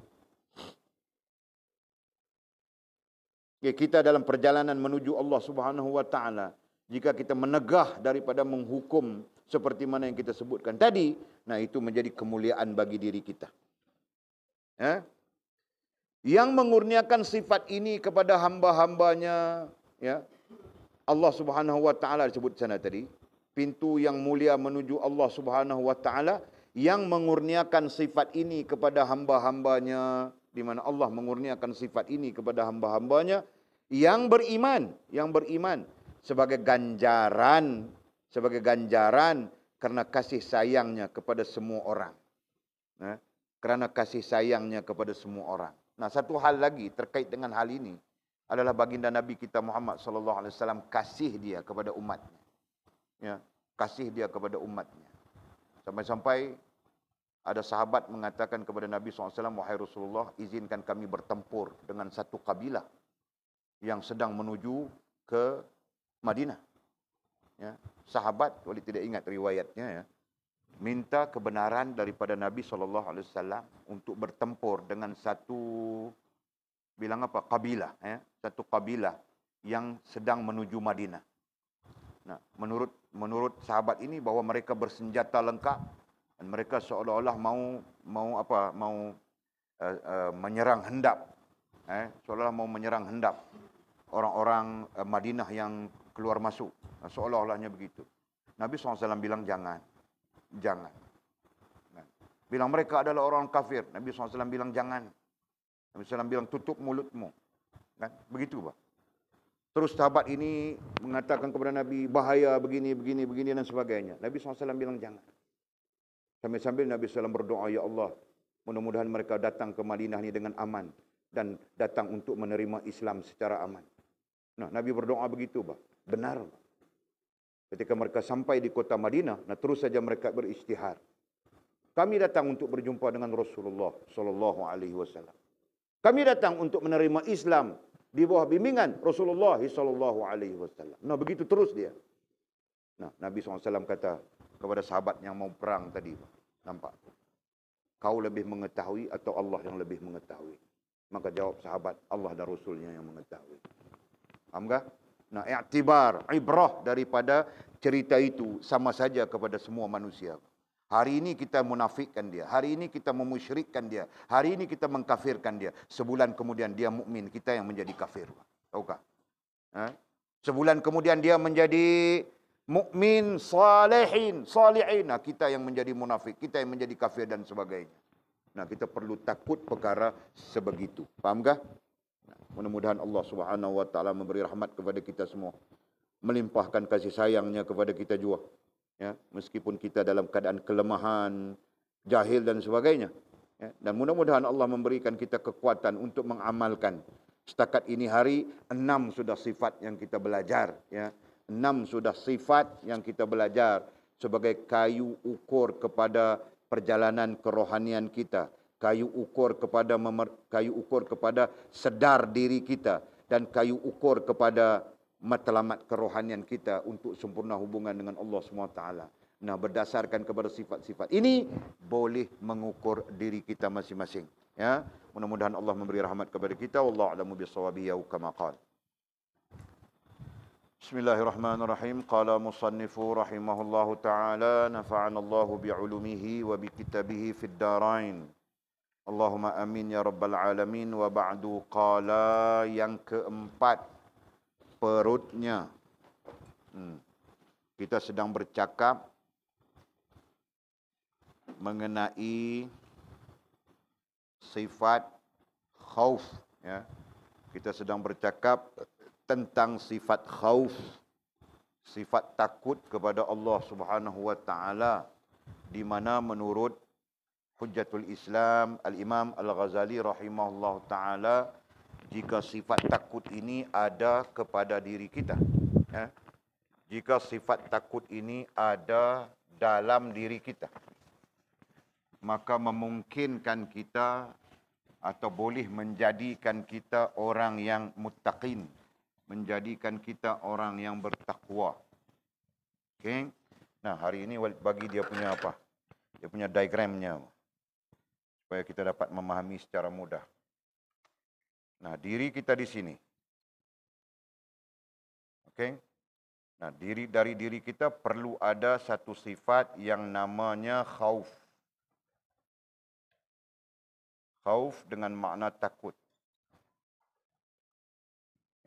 Ya, kita dalam perjalanan menuju Allah Subhanahu wa taala, jika kita menegah daripada menghukum seperti mana yang kita sebutkan tadi, nah itu menjadi kemuliaan bagi diri kita. Ya. Yang mengurniakan sifat ini kepada hamba-hambanya, ya. Allah Subhanahu wa taala disebut sana tadi, pintu yang mulia menuju Allah Subhanahu wa taala yang mengurniakan sifat ini kepada hamba-hambanya, di mana Allah mengurniakan sifat ini kepada hamba-hambanya yang beriman sebagai ganjaran karena kasih sayangnya kepada semua orang. Ya. Kerana kasih sayangnya kepada semua orang. Nah, satu hal lagi terkait dengan hal ini adalah baginda Nabi kita Muhammad sallallahu alaihi wasallam kasih dia kepada umatnya. Ya, kasih dia kepada umatnya. Sampai-sampai ada sahabat mengatakan kepada Nabi SAW, wahai Rasulullah, izinkan kami bertempur dengan satu kabilah yang sedang menuju ke Madinah. Ya, sahabat, kalau tidak ingat riwayatnya, ya, minta kebenaran daripada Nabi SAW untuk bertempur dengan satu, bilang apa, kabilah, ya, satu kabilah yang sedang menuju Madinah. Nah, menurut sahabat ini bahwa mereka bersenjata lengkap dan mereka seolah-olah mau menyerang hendap, seolah-olah mau menyerang hendap orang-orang Madinah yang keluar masuk, seolah-olahnya begitu. Nabi SAW bilang jangan. Bilang mereka adalah orang kafir. Nabi SAW bilang jangan. Nabi SAW bilang tutup mulutmu. Kan? Begitu Pak. Terus sahabat ini mengatakan kepada Nabi, bahaya begini, begini, begini dan sebagainya. Nabi SAW bilang jangan. Sambil-sambil Nabi SAW berdoa, ya Allah, mudah-mudahan mereka datang ke Madinah ini dengan aman. Dan datang untuk menerima Islam secara aman. Nah, Nabi berdoa begitu Pak. Benar Pak. Ketika mereka sampai di kota Madinah, nah terus saja mereka beristihar. Kami datang untuk berjumpa dengan Rasulullah sallallahu alaihi wasallam. Kami datang untuk menerima Islam di bawah bimbingan Rasulullah sallallahu alaihi wasallam. Nah, begitu terus dia. Nah, Nabi SAW kata kepada sahabat yang mau perang tadi, nampak? Kau lebih mengetahui atau Allah yang lebih mengetahui? Maka jawab sahabat, Allah dan Rasulnya yang mengetahui. Faham tak? Nah, i'tibar, ibrah daripada cerita itu sama saja kepada semua manusia. Hari ini kita munafikkan dia. Hari ini kita memusyrikkan dia. Hari ini kita mengkafirkan dia. Sebulan kemudian dia mukmin, kita yang menjadi kafir. Tahukah? Sebulan kemudian dia menjadi mukmin, salihin. Nah, kita yang menjadi munafik, kita yang menjadi kafir dan sebagainya. Nah, kita perlu takut perkara sebegitu. Fahamkah? Mudah-mudahan Allah Subhanahu wa taala memberi rahmat kepada kita semua. Melimpahkan kasih sayangnya kepada kita juga. Ya, meskipun kita dalam keadaan kelemahan, jahil dan sebagainya. Ya, dan mudah-mudahan Allah memberikan kita kekuatan untuk mengamalkan. Setakat ini hari 6 sudah sifat yang kita belajar. Ya. 6 sudah sifat yang kita belajar sebagai kayu ukur kepada perjalanan kerohanian kita. Kayu ukur kepada sedar diri kita. Dan kayu ukur kepada matlamat kerohanian kita untuk sempurna hubungan dengan Allah SWT. Nah, berdasarkan kepada sifat-sifat ini, boleh mengukur diri kita masing-masing. Ya, mudah-mudahan Allah memberi rahmat kepada kita. Wallahu a'lamu bis-shawabi kama qala. Bismillahirrahmanirrahim. Qala musannifu rahimahullahu ta'ala, nafa'anallahu bi'ulumihi wa bikitabihi fid darain. Allahumma amin ya rabbal alamin. Wa ba'du, qala yang keempat, perutnya. Kita sedang bercakap mengenai sifat khauf. Ya. Kita sedang bercakap tentang sifat khauf, sifat takut kepada Allah Subhanahu wa taala, di mana menurut Hujjatul Islam Al-Imam Al-Ghazali rahimahullah taala, jika sifat takut ini ada kepada diri kita, ya, jika sifat takut ini ada dalam diri kita, maka memungkinkan kita atau boleh menjadikan kita orang yang muttaqin, menjadikan kita orang yang bertakwa. Okay? Nah, hari ini bagi dia punya apa? Dia punya diagramnya, supaya kita dapat memahami secara mudah. Nah, diri kita di sini. Okey? Nah, dari diri kita perlu ada satu sifat yang namanya khauf. Khauf dengan makna takut.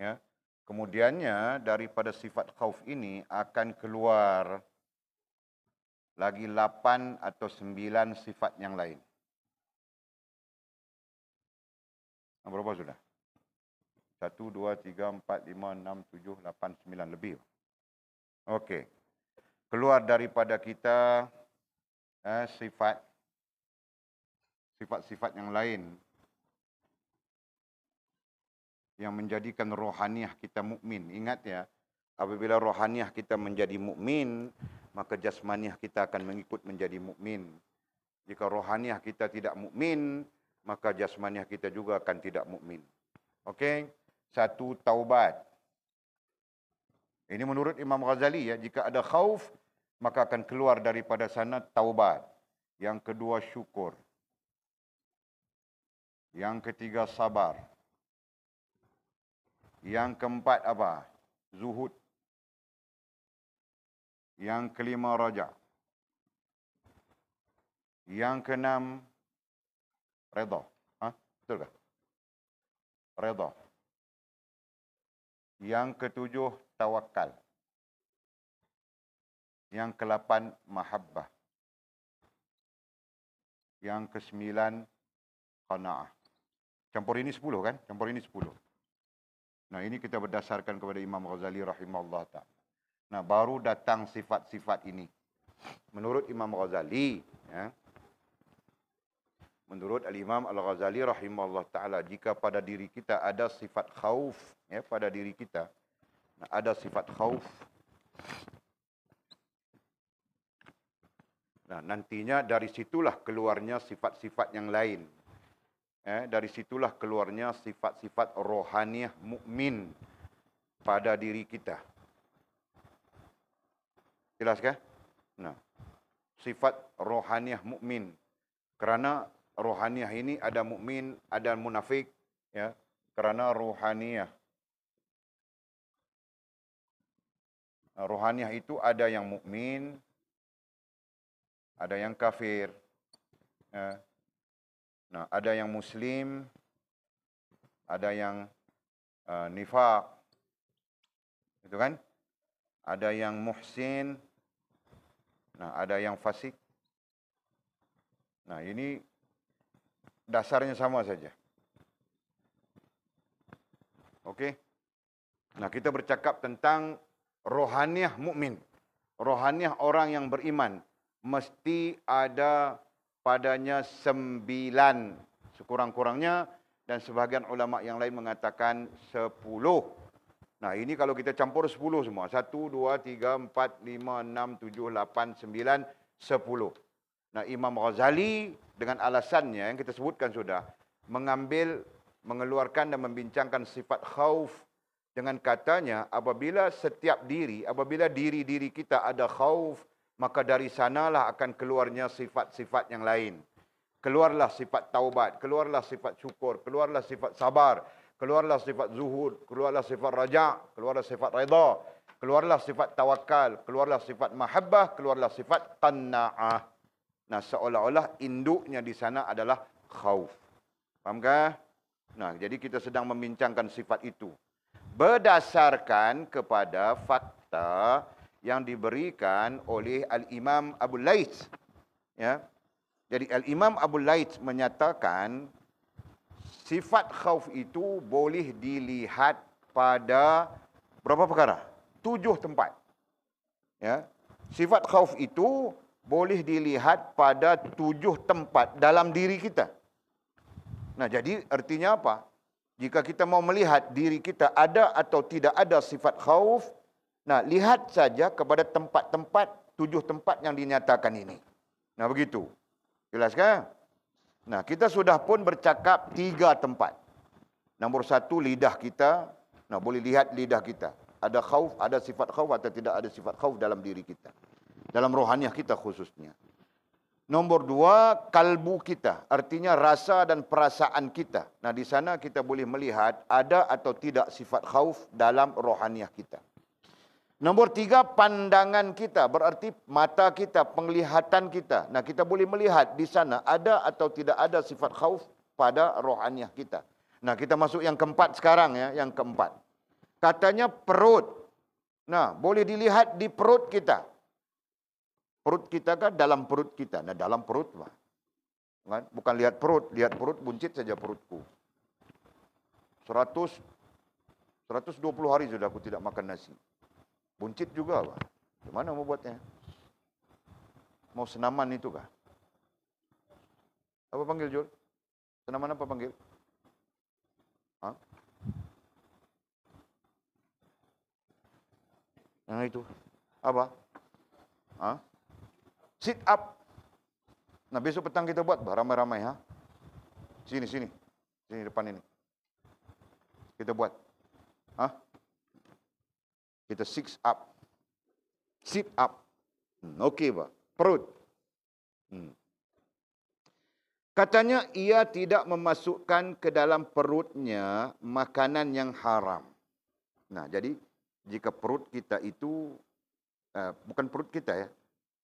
Ya. Kemudiannya daripada sifat khauf ini akan keluar lagi 8 atau 9 sifat yang lain. Berapa sudah? 1, 2, 3, 4, 5, 6, 7, 8, 9 lebih. Okey. Keluar daripada kita sifat-sifat yang lain yang menjadikan rohaniah kita mukmin. Ingat ya, apabila rohaniah kita menjadi mukmin, maka jasmaniah kita akan mengikut menjadi mukmin. Jika rohaniah kita tidak mukmin, maka jasmaniah kita juga akan tidak mukmin. Okey? 1, taubat. Ini menurut Imam Ghazali ya, jika ada khauf, maka akan keluar daripada sana taubat. Yang kedua, syukur. Yang ketiga, sabar. Yang keempat apa? Zuhud. Yang kelima, raja. Yang keenam, redha. Betul tak? Redha. Yang ketujuh, tawakal. Yang ke-8, mahabbah. Yang ke-9 qanaah. Campur ini 10 kan? Campur ini 10. Nah, ini kita berdasarkan kepada Imam Ghazali rahimahullah ta'ala. Nah, baru datang sifat-sifat ini. Menurut Imam Ghazali, ya, menurut Al-Imam Al-Ghazali rahimahullah ta'ala, jika pada diri kita ada sifat khauf, ya, pada diri kita, ada sifat khauf, nah, nantinya dari situlah keluarnya sifat-sifat yang lain. Dari situlah keluarnya sifat-sifat rohaniah mukmin pada diri kita. Jelas kan? Nah, sifat rohaniah mukmin. Kerana rohaniah ini ada mukmin, ada munafik, ya. Kerana rohaniah itu ada yang mukmin, ada yang kafir. Ya. Nah, ada yang muslim, ada yang nifaq. Itu kan? Ada yang muhsin, nah, ada yang fasik. Nah, ini dasarnya sama saja. Okey? Nah, kita bercakap tentang rohaniah mukmin. Rohaniah orang yang beriman mesti ada padanya 9 sekurang-kurangnya, dan sebahagian ulama yang lain mengatakan 10. Nah, ini kalau kita campur 10 semua. 1, 2, 3, 4, 5, 6, 7, 8, 9, 10. Nah, Imam Ghazali dengan alasannya yang kita sebutkan sudah, mengeluarkan dan membincangkan sifat khauf dengan katanya, apabila diri-diri kita ada khauf, maka dari sanalah akan keluarnya sifat-sifat yang lain. Keluarlah sifat taubat, keluarlah sifat syukur, keluarlah sifat sabar, keluarlah sifat zuhud, keluarlah sifat raja', keluarlah sifat redha, keluarlah sifat tawakal, keluarlah sifat mahabbah, keluarlah sifat qanna'ah. Nah, seolah-olah induknya di sana adalah khauf. Fahamkah? Nah, jadi kita sedang membincangkan sifat itu berdasarkan kepada fakta yang diberikan oleh Al-Imam Abu Laits. Ya. Jadi Al-Imam Abu Laits menyatakan sifat khauf itu boleh dilihat pada berapa perkara? 7 tempat. Ya. Sifat khauf itu boleh dilihat pada 7 tempat dalam diri kita. Nah, jadi artinya apa? Jika kita mau melihat diri kita ada atau tidak ada sifat khauf, nah, lihat saja kepada tempat-tempat, 7 tempat yang dinyatakan ini. Nah, begitu. Jelas kan? Nah, kita sudah pun bercakap 3 tempat. Nombor 1, lidah kita. Nah, boleh lihat lidah kita. Ada khauf, ada sifat khauf atau tidak ada sifat khauf dalam diri kita. Dalam rohaniah kita khususnya. Nombor 2, kalbu kita. Artinya rasa dan perasaan kita. Nah, di sana kita boleh melihat ada atau tidak sifat khauf dalam rohaniah kita. Nombor 3, pandangan kita. Berarti mata kita, penglihatan kita. Nah, kita boleh melihat di sana ada atau tidak ada sifat khauf pada rohaniah kita. Nah, kita masuk yang keempat sekarang ya. Yang keempat. Katanya perut. Nah, boleh dilihat di perut kita. Perut kita kan dalam perut kita. Nah, dalam perut lah. Bukan lihat perut buncit saja perutku. 120 hari sudah aku tidak makan nasi. Buncit juga, Pak. Gimana mau buatnya? Mau senaman itu kah? Apa panggil, Jul? Senaman apa panggil? Hah? Yang itu. Apa? Hah? Sit up. Nah, besok petang kita buat, ramai-ramai, ha? Sini. Sini depan ini. Kita buat. Hah? Kita sit up. Sit up. Okey, Pak. Perut. Katanya ia tidak memasukkan ke dalam perutnya makanan yang haram. Nah, jadi jika perut kita itu, bukan perut kita ya.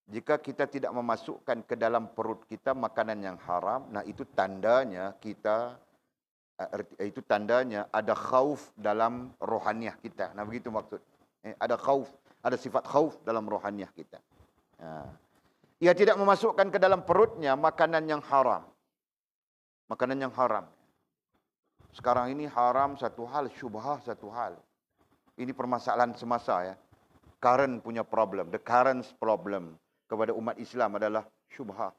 Jika kita tidak memasukkan ke dalam perut kita makanan yang haram, nah itu tandanya ada khauf dalam rohaniah kita. Nah, begitu maksud. Ada khauf, ada sifat khauf dalam rohaniah kita. Ia tidak memasukkan ke dalam perutnya makanan yang haram. Makanan yang haram. Sekarang ini haram satu hal, syubhah satu hal. Ini permasalahan semasa ya. Current punya problem. The current problem kepada umat Islam adalah syubhah.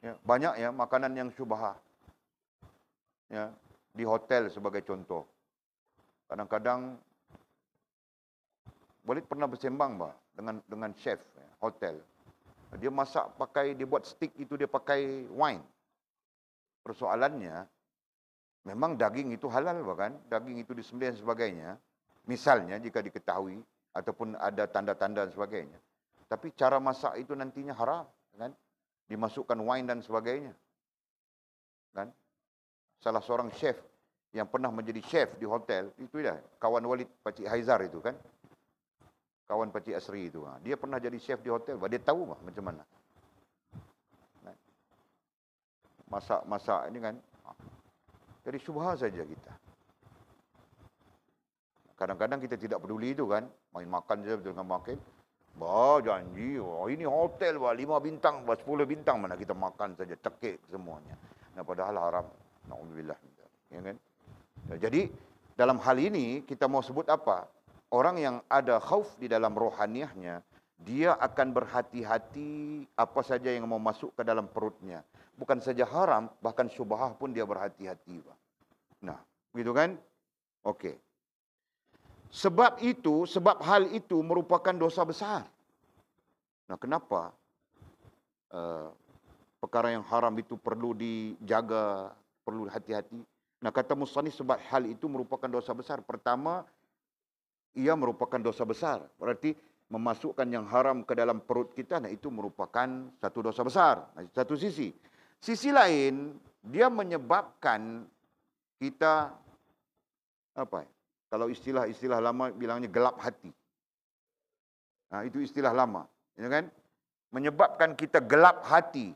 Ya, banyak ya makanan yang syubhah. Ya, di hotel sebagai contoh. Kadang-kadang Walid pernah bersembang dengan chef ya, hotel. Dia masak dia buat steak itu dia pakai wine. Persoalannya, memang daging itu halal bahkan, daging itu disembelih dan sebagainya. Misalnya jika diketahui ataupun ada tanda-tanda dan sebagainya. Tapi cara masak itu nantinya haram, kan? Dimasukkan wine dan sebagainya. Kan? Salah seorang chef yang pernah menjadi chef di hotel, itu ya, kawan Walid Pakcik Haizar itu kan. Kawan Pakcik Asri itu. Dia pernah jadi chef di hotel, dia tahu macam mana. Masak-masak ini kan. Jadi syubhah saja kita. Kadang-kadang kita tidak peduli itu kan. Main makan saja betul dengan makan. Janji. Ini hotel 5 bintang, 10 bintang. Mana kita makan saja. Cekik semuanya. Nah, padahal haram. Na'udzubillah. Ya kan? Jadi, dalam hal ini, kita mau sebut apa? Orang yang ada khauf di dalam rohaniahnya, dia akan berhati-hati apa saja yang mau masuk ke dalam perutnya. Bukan saja haram, bahkan syubhah pun dia berhati-hati. Nah, begitu kan? Okey. Sebab hal itu merupakan dosa besar. Nah, kenapa perkara yang haram itu perlu dijaga, perlu hati-hati? Nah, kata musannif sebab hal itu merupakan dosa besar. Pertama, ia merupakan dosa besar. Berarti memasukkan yang haram ke dalam perut kita, nah itu merupakan satu dosa besar. Nah, satu sisi. Sisi lain, dia menyebabkan kita kalau istilah lama bilangnya gelap hati. Nah, itu istilah lama, ya kan? Menyebabkan kita gelap hati.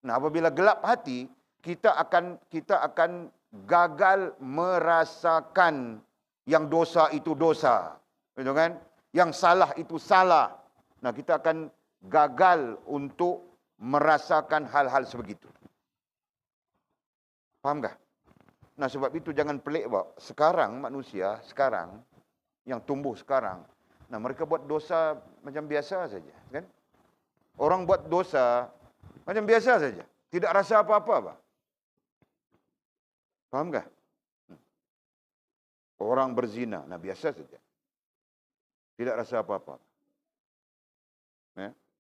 Nah, apabila gelap hati, kita akan gagal merasakan yang dosa itu dosa, gitu kan? Yang salah itu salah. Nah, kita akan gagal untuk merasakan hal-hal sebegitu. Faham tak? Nah, sebab itu jangan pelik, sekarang manusia, yang tumbuh sekarang, nah mereka buat dosa macam biasa saja, kan? Orang buat dosa macam biasa saja, tidak rasa apa-apa, Faham tak? Orang berzina, nah biasa saja, tidak rasa apa-apa.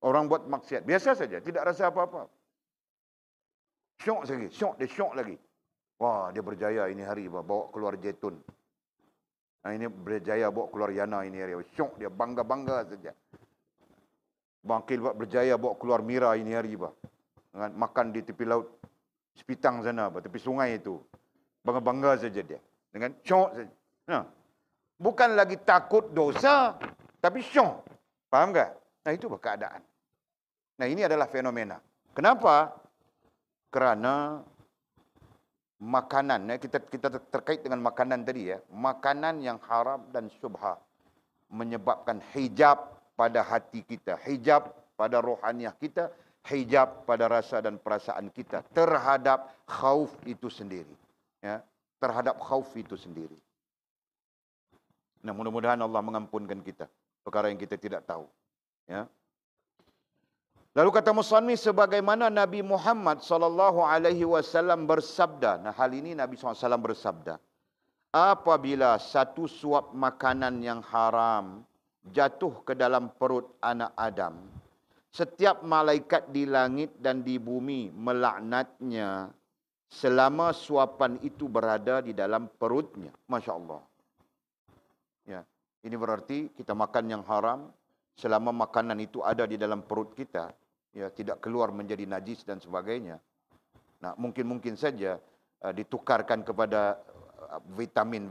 Orang buat maksiat, biasa saja, tidak rasa apa-apa. Syok lagi. Wah, dia berjaya ini hari, bawa keluar Jetun. Nah, ini berjaya bawa keluar Yana ini hari. Syok, dia bangga-bangga saja. Bangkil berjaya bawa keluar Mira ini hari, makan di tepi laut Sepitang sana, tepi sungai itu. Bangga-bangga saja dia. Dengan syok saja. Nah, bukan lagi takut dosa, tapi syok. Faham tak? Nah, itu keadaan. Nah, ini adalah fenomena. Kenapa? Kerana makanan, kita terkait dengan makanan tadi ya, makanan yang haram dan syubhah menyebabkan hijab pada hati kita, hijab pada rohaniah kita, hijab pada rasa dan perasaan kita terhadap khauf itu sendiri, ya, terhadap khauf itu sendiri. Nah, mudah-mudahan Allah mengampunkan kita perkara yang kita tidak tahu, ya. Lalu kata musannif, sebagaimana Nabi Muhammad SAW bersabda. Nah, hal ini Nabi SAW bersabda. Apabila satu suap makanan yang haram jatuh ke dalam perut anak Adam, setiap malaikat di langit dan di bumi melaknatnya selama suapan itu berada di dalam perutnya. Masya Allah. Ya, ini berarti kita makan yang haram, selama makanan itu ada di dalam perut kita, ya, tidak keluar menjadi najis dan sebagainya. Nah, mungkin saja ditukarkan kepada vitamin,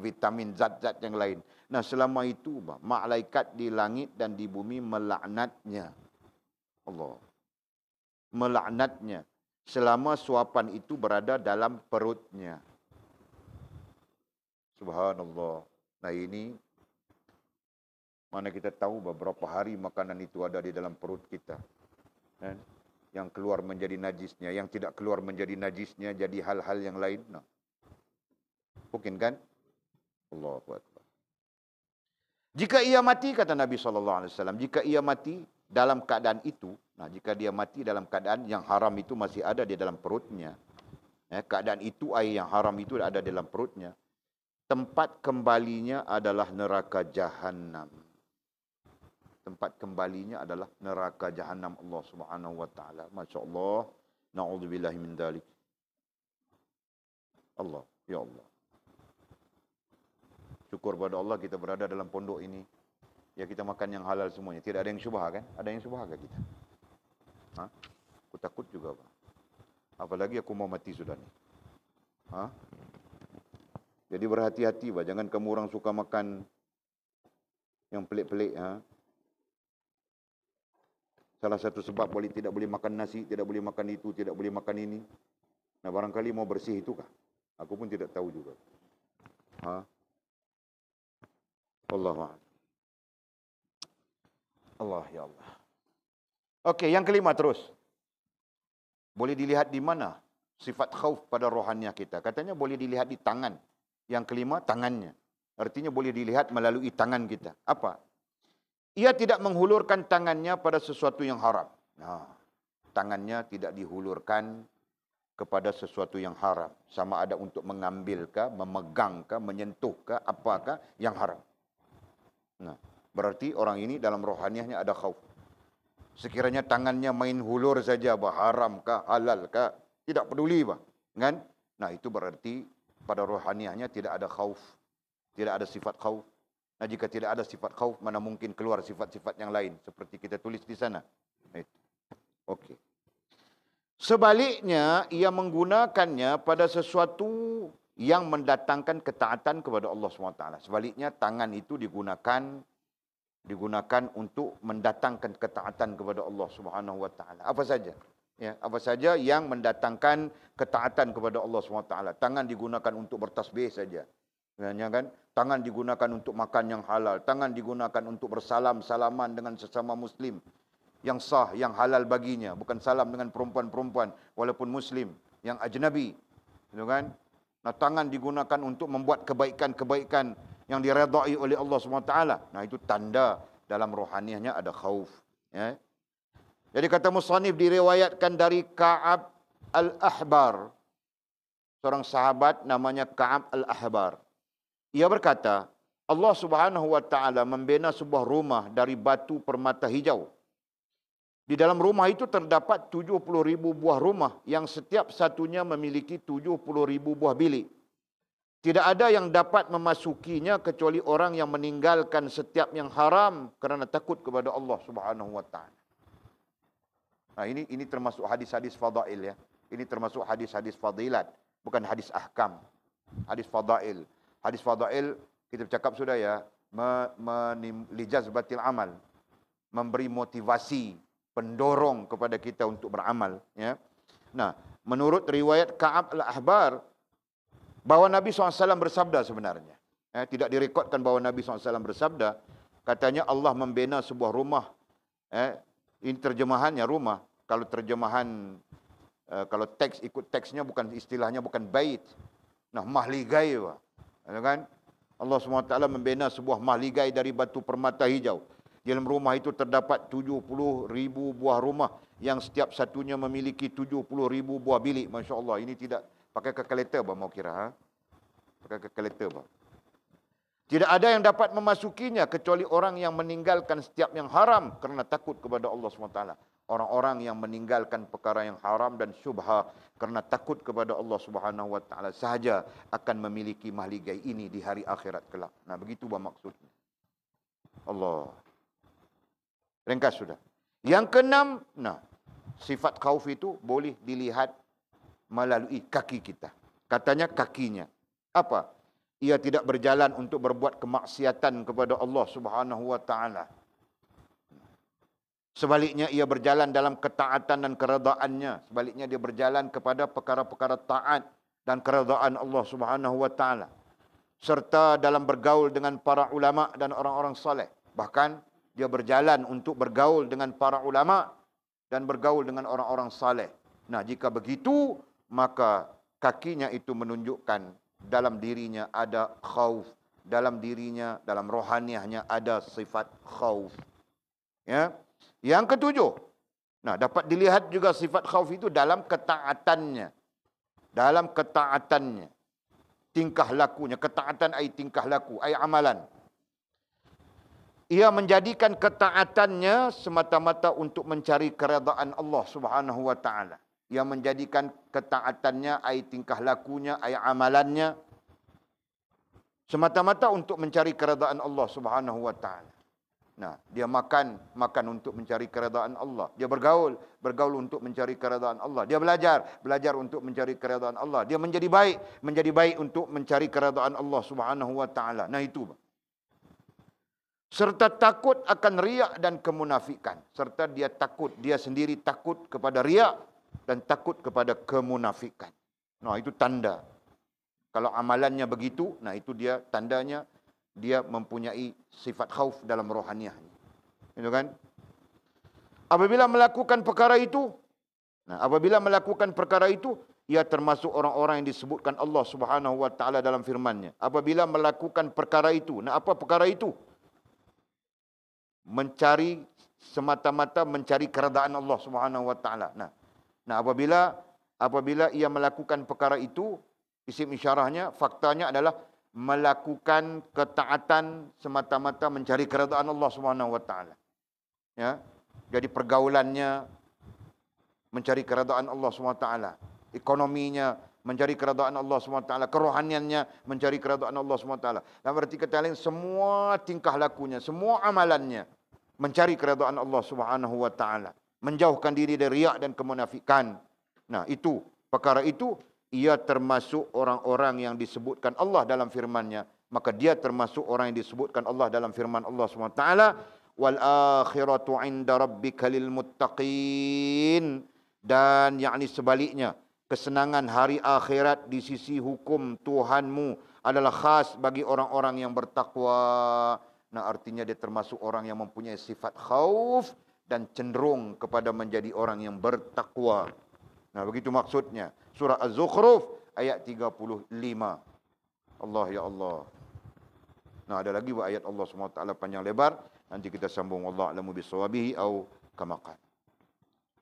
zat-zat yang lain. Nah, selama itu malaikat di langit dan di bumi melaknatnya. Allah. Melaknatnya selama suapan itu berada dalam perutnya. Subhanallah. Nah, ini mana kita tahu beberapa hari makanan itu ada di dalam perut kita. Kan? Yang keluar menjadi najisnya, yang tidak keluar menjadi najisnya jadi hal-hal yang lain. Nah. Mungkin kan? Allahu Akbar. Jika ia mati, kata Nabi SAW, jika ia mati dalam keadaan itu, nah jika dia mati dalam keadaan yang haram itu masih ada di dalam perutnya, keadaan itu, air yang haram itu ada di dalam perutnya, tempat kembalinya adalah neraka Jahannam. Tempat kembalinya adalah neraka Jahannam Allah Subhanahu wa taala. Masya-Allah. Na'udzubillahi min dzalik. Allah, ya Allah. Syukur pada Allah kita berada dalam pondok ini. Ya kita makan yang halal semuanya. Tidak ada yang syubha kan? Ada yang syubha ke kita? Ha? Aku takut juga, Pak. Apalagi aku mau mati sudah nih. Ha? Jadi berhati-hati, Pak. Jangan kamu orang suka makan yang pelik-pelik, ha? Salah satu sebab tidak boleh makan nasi, tidak boleh makan itu, tidak boleh makan ini. Nah, barangkali mau bersih itu kah? Aku pun tidak tahu juga. Ha? Allah. Allah, ya Allah. Okey, yang kelima terus. Boleh dilihat di mana sifat khauf pada rohaniah kita? Katanya boleh dilihat di tangan. Yang kelima, tangannya. Artinya boleh dilihat melalui tangan kita. Apa? Ia tidak menghulurkan tangannya pada sesuatu yang haram. Nah, tangannya tidak dihulurkan kepada sesuatu yang haram. Sama ada untuk mengambilkah, memegangkah, menyentuhkah, apakah yang haram. Nah, berarti orang ini dalam rohaniahnya ada khauf. Sekiranya tangannya main hulur saja, haramkah, halalkah, tidak peduli, kan? Nah, itu berarti pada rohaniahnya tidak ada khauf. Tidak ada sifat khauf. Nah, jika tidak ada sifat khauf, mana mungkin keluar sifat-sifat yang lain. Seperti kita tulis di sana. Okey. Sebaliknya, ia menggunakannya pada sesuatu yang mendatangkan ketaatan kepada Allah SWT. Sebaliknya, tangan itu digunakan untuk mendatangkan ketaatan kepada Allah SWT. Apa saja? Ya, apa saja yang mendatangkan ketaatan kepada Allah SWT. Tangan digunakan untuk bertasbih saja. Ya, kan? Tangan digunakan untuk makan yang halal. Tangan digunakan untuk bersalam-salaman dengan sesama Muslim. Yang sah, yang halal baginya. Bukan salam dengan perempuan-perempuan walaupun Muslim. Yang ajnabi. Ya, kan? Nah, tangan digunakan untuk membuat kebaikan-kebaikan yang diredai oleh Allah SWT. Nah, itu tanda dalam rohaniahnya ada khauf. Ya. Jadi kata musannif diriwayatkan dari Ka'ab al-Ahbar. Seorang sahabat namanya Ka'ab al-Ahbar. Ia berkata, Allah Subhanahu wa taala membina sebuah rumah dari batu permata hijau. Di dalam rumah itu terdapat 70,000 buah rumah yang setiap satunya memiliki 70,000 buah bilik. Tidak ada yang dapat memasukinya kecuali orang yang meninggalkan setiap yang haram kerana takut kepada Allah Subhanahu wa taala. Nah, ini termasuk hadis-hadis fadail ya. Ini termasuk hadis-hadis fadilat, bukan hadis ahkam. Hadis fadail. Hadis fadail kita bercakap sudah ya, lijazbatil amal, memberi motivasi, pendorong kepada kita untuk beramal ya. Nah, menurut riwayat Ka'ab al-Ahbar bahawa Nabi SAW bersabda sebenarnya. Tidak direkodkan bahawa Nabi SAW bersabda. Katanya Allah membina sebuah rumah. Ini terjemahannya rumah. Kalau terjemahan, kalau teks ikut teksnya bukan istilahnya bukan bait. Nah, mahligai. Kan? Allah SWT membina sebuah mahligai dari batu permata hijau. Di dalam rumah itu terdapat 70,000 buah rumah yang setiap satunya memiliki 70,000 buah bilik. Masya Allah, ini tidak pakai kalkulator mau kira. Pakai kalkulator. Tidak ada yang dapat memasukinya kecuali orang yang meninggalkan setiap yang haram kerana takut kepada Allah SWT. Orang-orang yang meninggalkan perkara yang haram dan syubha kerana takut kepada Allah Subhanahu wa taala sahaja akan memiliki mahligai ini di hari akhirat kelak. Nah, begitu maksudnya. Allah. Ringkas sudah. Yang keenam, nah, sifat khauf itu boleh dilihat melalui kaki kita. Katanya kakinya. Apa? Ia tidak berjalan untuk berbuat kemaksiatan kepada Allah Subhanahu wa taala. Sebaliknya ia berjalan dalam ketaatan dan keredaannya. Sebaliknya dia berjalan kepada perkara-perkara taat dan keredaan Allah Subhanahu wa taala. Serta dalam bergaul dengan para ulama dan orang-orang soleh. Bahkan dia berjalan untuk bergaul dengan para ulama dan bergaul dengan orang-orang saleh. Nah, jika begitu, maka kakinya itu menunjukkan dalam dirinya ada khauf, dalam dirinya, dalam rohaniahnya ada sifat khauf. Ya. Yang ketujuh, nah dapat dilihat juga sifat khauf itu dalam ketaatannya. Dalam ketaatannya. Tingkah lakunya, ketaatan ai tingkah laku, ai amalan. Ia menjadikan ketaatannya semata-mata untuk mencari keredaan Allah Subhanahu wa taala. Ia menjadikan ketaatannya ai tingkah lakunya, ai amalannya semata-mata untuk mencari keredaan Allah Subhanahu wa taala. Nah, dia makan untuk mencari keredaan Allah. Dia bergaul untuk mencari keredaan Allah. Dia belajar untuk mencari keredaan Allah. Dia menjadi baik untuk mencari keredaan Allah Subhanahu wa taala. Nah, itu. Serta takut akan riak dan kemunafikan. Serta dia sendiri takut kepada riak dan takut kepada kemunafikan. Nah, itu tanda. Kalau amalannya begitu, nah itu dia tandanya dia mempunyai sifat khauf dalam rohaniahnya. Itu kan? Apabila melakukan perkara itu, ia termasuk orang-orang yang disebutkan Allah Subhanahu wa taala dalam firman-Nya. Apabila melakukan perkara itu, nah apa perkara itu? Semata-mata mencari keredaan Allah Subhanahu wa taala. Nah, apabila ia melakukan perkara itu, isim isyarahnya, faktanya adalah melakukan ketaatan semata-mata mencari keredaan Allah Subhanahu wa taala. Ya. Jadi pergaulannya mencari keredaan Allah Subhanahu wa taala, ekonominya mencari keredaan Allah Subhanahu wa taala, kerohaniannya mencari keredaan Allah Subhanahu wa taala. Dalam arti kata lain, semua tingkah lakunya, semua amalannya mencari keredaan Allah Subhanahu wa taala, menjauhkan diri dari riak dan kemunafikan. Nah, itu perkara itu ia termasuk orang-orang yang disebutkan Allah dalam firman-Nya. Maka dia termasuk orang yang disebutkan Allah dalam firman Allah SWT. Wal akhiratu inda rabbika lil muttaqin. Dan yakni sebaliknya, kesenangan hari akhirat di sisi hukum Tuhanmu adalah khas bagi orang-orang yang bertakwa. Nah, artinya dia termasuk orang yang mempunyai sifat khauf dan cenderung kepada menjadi orang yang bertakwa. Nah, begitu maksudnya. Surah Az-Zukhruf ayat 35. Allah ya Allah. Nah, ada lagi ayat Allah SWT panjang lebar. Nanti kita sambung. Allah a'lamu bisawabihi au kama qala.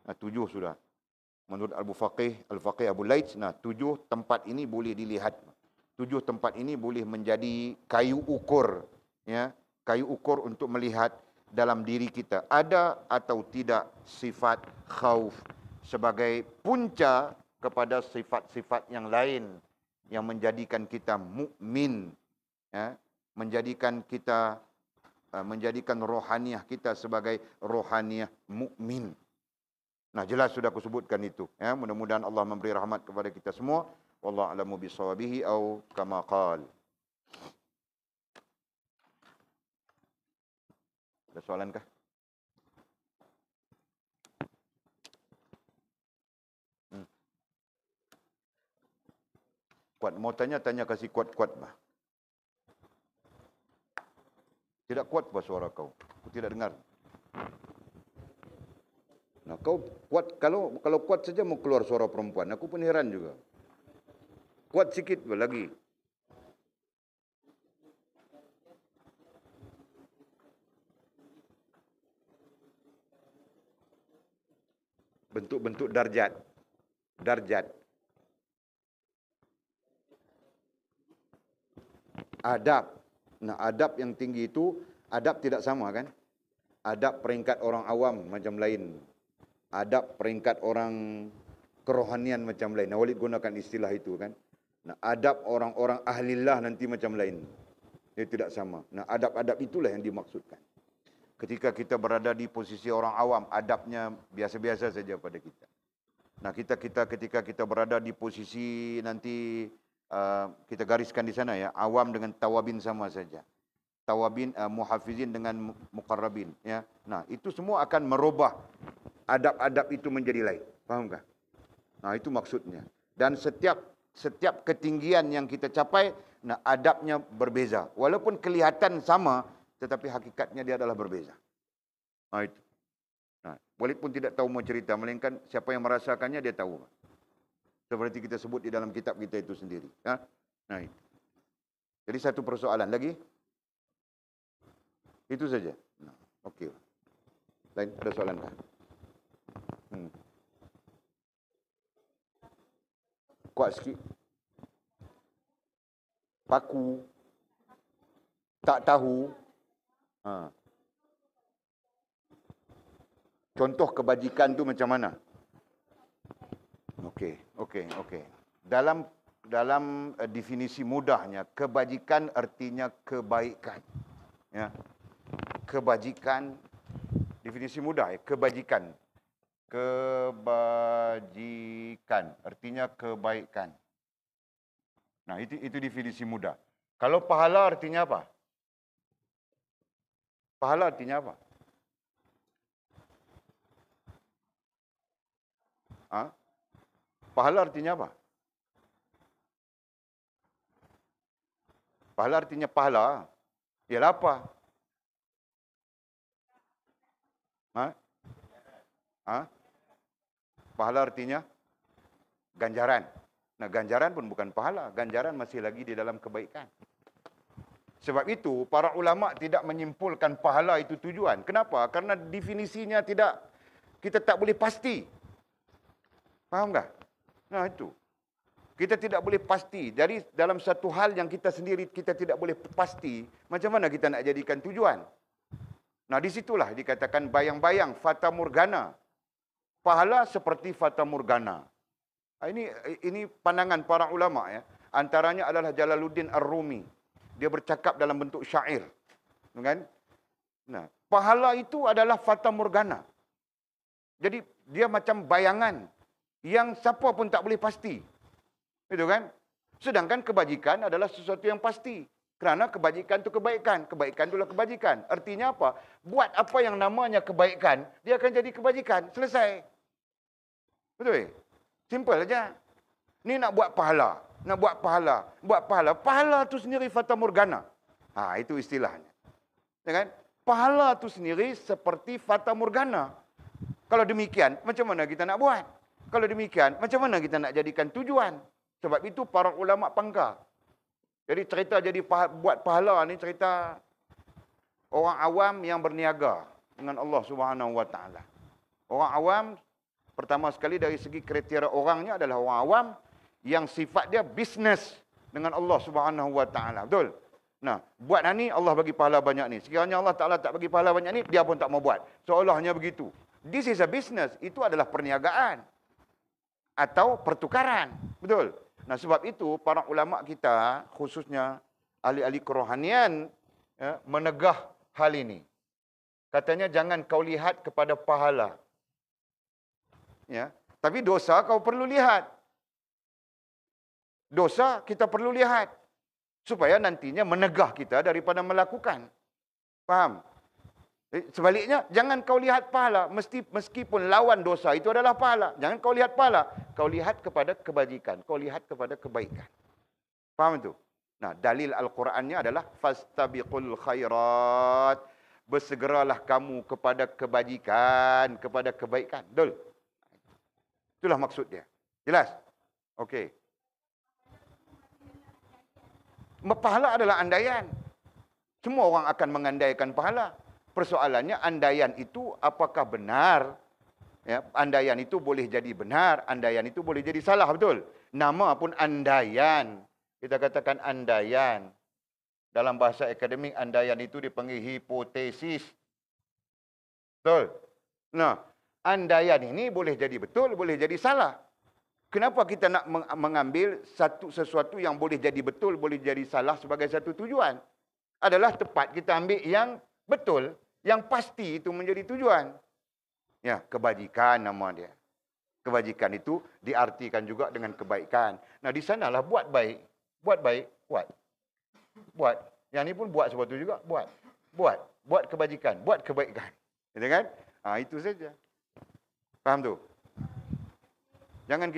Nah, 7 sudah. Menurut Al-Faqih Abu Laits, nah 7 tempat ini boleh dilihat. 7 tempat ini boleh menjadi kayu ukur. Ya, kayu ukur untuk melihat dalam diri kita ada atau tidak sifat khauf sebagai punca kepada sifat-sifat yang lain yang menjadikan kita mukmin, ya, menjadikan rohaniah kita sebagai rohaniah mukmin. Nah, jelas sudah aku sebutkan itu, ya. Mudah-mudahan Allah memberi rahmat kepada kita semua. Wallahu a'lamu bisawabihi au kama qala. Ada soalan kah? Kuat, mau tanya kasih kuat-kuat bah. Tidak kuat bah suara kau. Aku tidak dengar. Nah, kau kuat, kalau kuat saja mau keluar suara perempuan. Aku pun heran juga. Kuat sikit bah lagi. Bentuk-bentuk darjat. Adab. Nah, adab yang tinggi itu, adab tidak sama kan? Adab peringkat orang awam macam lain. Adab peringkat orang kerohanian macam lain. Nah, Walid gunakan istilah itu kan. Nah, adab orang-orang ahlillah nanti macam lain. Dia tidak sama. Nah, adab-adab itulah yang dimaksudkan. Ketika kita berada di posisi orang awam, adabnya biasa-biasa saja pada kita. Nah, ketika kita berada di posisi nanti kita gariskan di sana ya, awam dengan tawabin sama saja. Tawabin, muhafizin dengan muqarrabin, ya. Nah, itu semua akan merubah adab-adab itu menjadi lain. Fahamkah? Nah, itu maksudnya. Dan setiap ketinggian yang kita capai, nah adabnya berbeza. Walaupun kelihatan sama, tetapi hakikatnya dia adalah berbeza. Nah, itu. Walaupun tidak tahu mau cerita, melainkan siapa yang merasakannya dia tahu. Seperti kita sebut di dalam kitab kita itu sendiri. Nah, jadi satu persoalan lagi. Itu saja. Okey. Lain ada soalan tak? Kuat sikit. Paku. Tak tahu. Contoh kebajikan tu macam mana? Okey. Dalam definisi mudahnya, kebajikan artinya kebaikan. Ya. Kebajikan, definisi mudah ya, kebajikan. Kebajikan artinya kebaikan. Nah, itu definisi mudah. Kalau pahala artinya apa? Pahala artinya apa? Pahala artinya apa? Pahala artinya pahala. Ialah apa? Pahala artinya ganjaran. Nah, ganjaran pun bukan pahala. Ganjaran masih lagi di dalam kebaikan. Sebab itu, para ulama tidak menyimpulkan pahala itu tujuan. Kenapa? Karena definisinya kita tak boleh pasti. Faham tak? Nah, itu. Kita tidak boleh pasti. Jadi, dalam satu hal yang kita sendiri, kita tidak boleh pasti. Macam mana kita nak jadikan tujuan? Nah, disitulah dikatakan bayang-bayang, fata morgana. Pahala seperti fata morgana. Ini pandangan para ulama ya. Antaranya adalah Jalaluddin Ar-Rumi. Dia bercakap dalam bentuk syair. Kan? Nah, pahala itu adalah fata morgana. Jadi dia macam bayangan yang siapa pun tak boleh pasti. Itu kan? Sedangkan kebajikan adalah sesuatu yang pasti. Kerana kebajikan itu kebaikan. Kebaikan itulah kebajikan. Artinya apa? Buat apa yang namanya kebaikan, dia akan jadi kebajikan. Selesai. Betul? Simple saja. Ni nak buat pahala. Nak buat pahala. Buat pahala. Pahala tu sendiri fata morgana. Itu istilahnya. Ya kan? Pahala tu sendiri seperti fata morgana. Kalau demikian, macam mana kita nak buat? Kalau demikian, macam mana kita nak jadikan tujuan? Sebab itu para ulama pangkal. Jadi cerita buat pahala ni cerita orang awam yang berniaga dengan Allah Subhanahu Wa Taala. Orang awam pertama sekali dari segi kriteria orangnya adalah orang awam yang sifat dia bisnes dengan Allah Subhanahu Wa Taala. Betul? Nah, buat ni Allah bagi pahala banyak ni. Sekiranya Allah Taala tak bagi pahala banyak ni, dia pun tak mau buat. Seolahnya begitu. This is a business. Itu adalah perniagaan atau pertukaran. Betul? Nah, sebab itu para ulama kita, khususnya ahli-ahli kerohanian, ya, menegah hal ini. Katanya jangan kau lihat kepada pahala. Ya, tapi dosa kau perlu lihat. Dosa kita perlu lihat. Supaya nantinya menegah kita daripada melakukan. Faham? Sebaliknya, jangan kau lihat pahala. Meskipun lawan dosa itu adalah pahala. Jangan kau lihat pahala. Kau lihat kepada kebajikan. Kau lihat kepada kebaikan. Faham itu? Nah, dalil Al-Qurannya adalah fastabiqul khairat. Bersegeralah kamu kepada kebajikan, kepada kebaikan. Betul? Itulah maksud dia. Jelas? Okey. Pahala adalah andaian. Semua orang akan mengandaikan pahala. Persoalannya andaian itu apakah benar? Ya, andaian itu boleh jadi benar, andaian itu boleh jadi salah, betul? Nama pun andaian. Kita katakan andaian. Dalam bahasa akademik, andaian itu dipanggil hipotesis. Betul? Nah, andaian ini boleh jadi betul, boleh jadi salah. Kenapa kita nak mengambil sesuatu yang boleh jadi betul, boleh jadi salah sebagai satu tujuan? Adalah tepat kita ambil yang betul, yang pasti itu menjadi tujuan. Ya, kebajikan nama dia. Kebajikan itu diartikan juga dengan kebaikan. Nah, di sanalah buat baik. Buat baik, buat. Buat. Yang ni pun buat sesuatu juga, buat. Buat. Buat kebajikan, buat kebaikan. Gitu kan? Itu saja. Faham tu? Jangan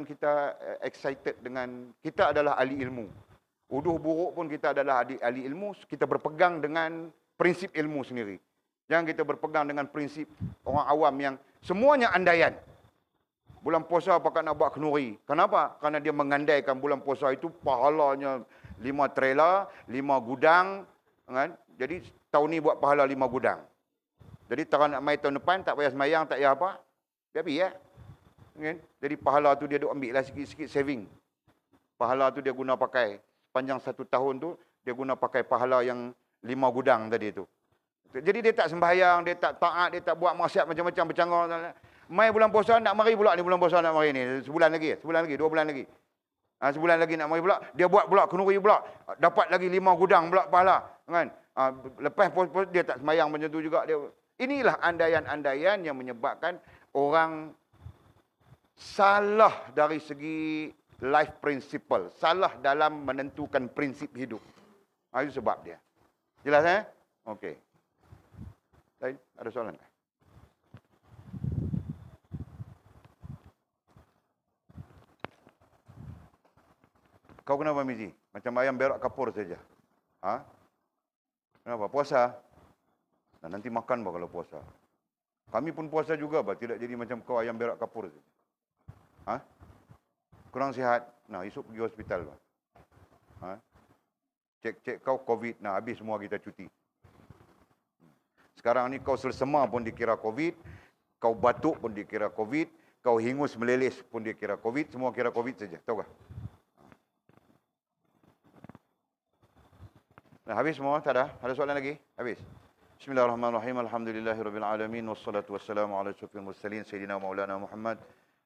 kita excited dengan kita adalah ahli ilmu. Uduh buruk pun kita adalah ahli ilmu, kita berpegang dengan prinsip ilmu sendiri. Jangan kita berpegang dengan prinsip orang awam yang semuanya andaian. Bulan puasa pakai nak buat kenduri. Kenapa? Kerana dia mengandaikan bulan puasa itu pahalanya 5 trailer, 5 gudang. Kan? Jadi tahun ni buat pahala 5 gudang. Jadi kalau nak mai tahun depan, tak payah semayang, tak payah apa. Tapi ya. Kan? Jadi pahala tu dia duk ambil lah sikit-sikit saving. Pahala tu dia guna pakai. Sepanjang 1 tahun tu, dia guna pakai pahala yang 5 gudang tadi tu. Jadi dia tak sembahyang, dia tak taat, dia tak buat maksiat macam-macam bercanggah. Mai bulan puasa nak mari pula ni, bulan puasa nak mari ni. Sebulan lagi, 2 bulan lagi. Sebulan lagi nak mari pula, dia buat pula kenduri pula. Dapat lagi 5 gudang pula pahala. Kan? Lepas puasa dia tak sembahyang macam tu juga. Inilah andaian-andaian yang menyebabkan orang salah dari segi life principle. Salah dalam menentukan prinsip hidup. Itu sebab dia. Jelas Okey. Lain? Ada soalan tak? Kau kenapa, Mizi? Macam ayam berak kapur saja. Kenapa? Puasa? Nah, nanti makan bah kalau puasa. Kami pun puasa juga bah. Tidak jadi macam kau ayam berak kapur saja. Kurang sihat? Nah, esok pergi hospital bah. Cek-cek kau COVID. Nah, habis semua kita cuti. Sekarang ni kau selsema pun dikira COVID. Kau batuk pun dikira COVID. Kau hingus melelis pun dikira COVID. Semua kira COVID saja. Tahu kah? Nah, habis semua? Tak ada? Ada soalan lagi? Habis? Bismillahirrahmanirrahim. Alhamdulillahirrabbilalamin. Wassalatu wassalamu ala asyrafil mursalin. Sayyidina Maulana Muhammad.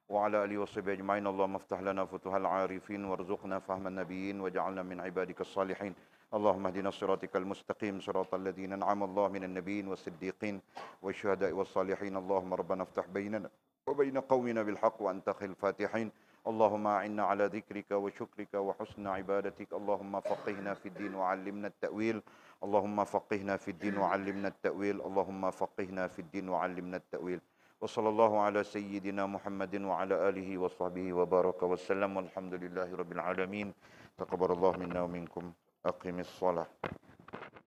Wa ala alihi wa sahbihi ajma'in. Allahumma aftah lana futuhal arifin. Warzuqna fahman nabiyyin. Waja'alna min ibadika salihin. Allahumma hdina siratikal mustaqim. Siratal ladhina an'ama Allah minan nabiyyin was-siddiqin. Wasyuhada'i was-salihin. Allahumma rabbana aftah bainana wa baina qawmina bilhaq wa anta khil fatihin. اللهم أعنا على ذكرك وشكرك وحسن عبادتك اللهم فقهنا في الدين وعلمنا التأويل اللهم فقهنا في الدين وعلمنا التأويل اللهم فقهنا في الدين وعلمنا التأويل وصلى الله على سيدنا محمد وعلى آله وصحبه وبارك وسلم والحمد لله رب العالمين تقبل الله منا ومنكم أقم الصلاة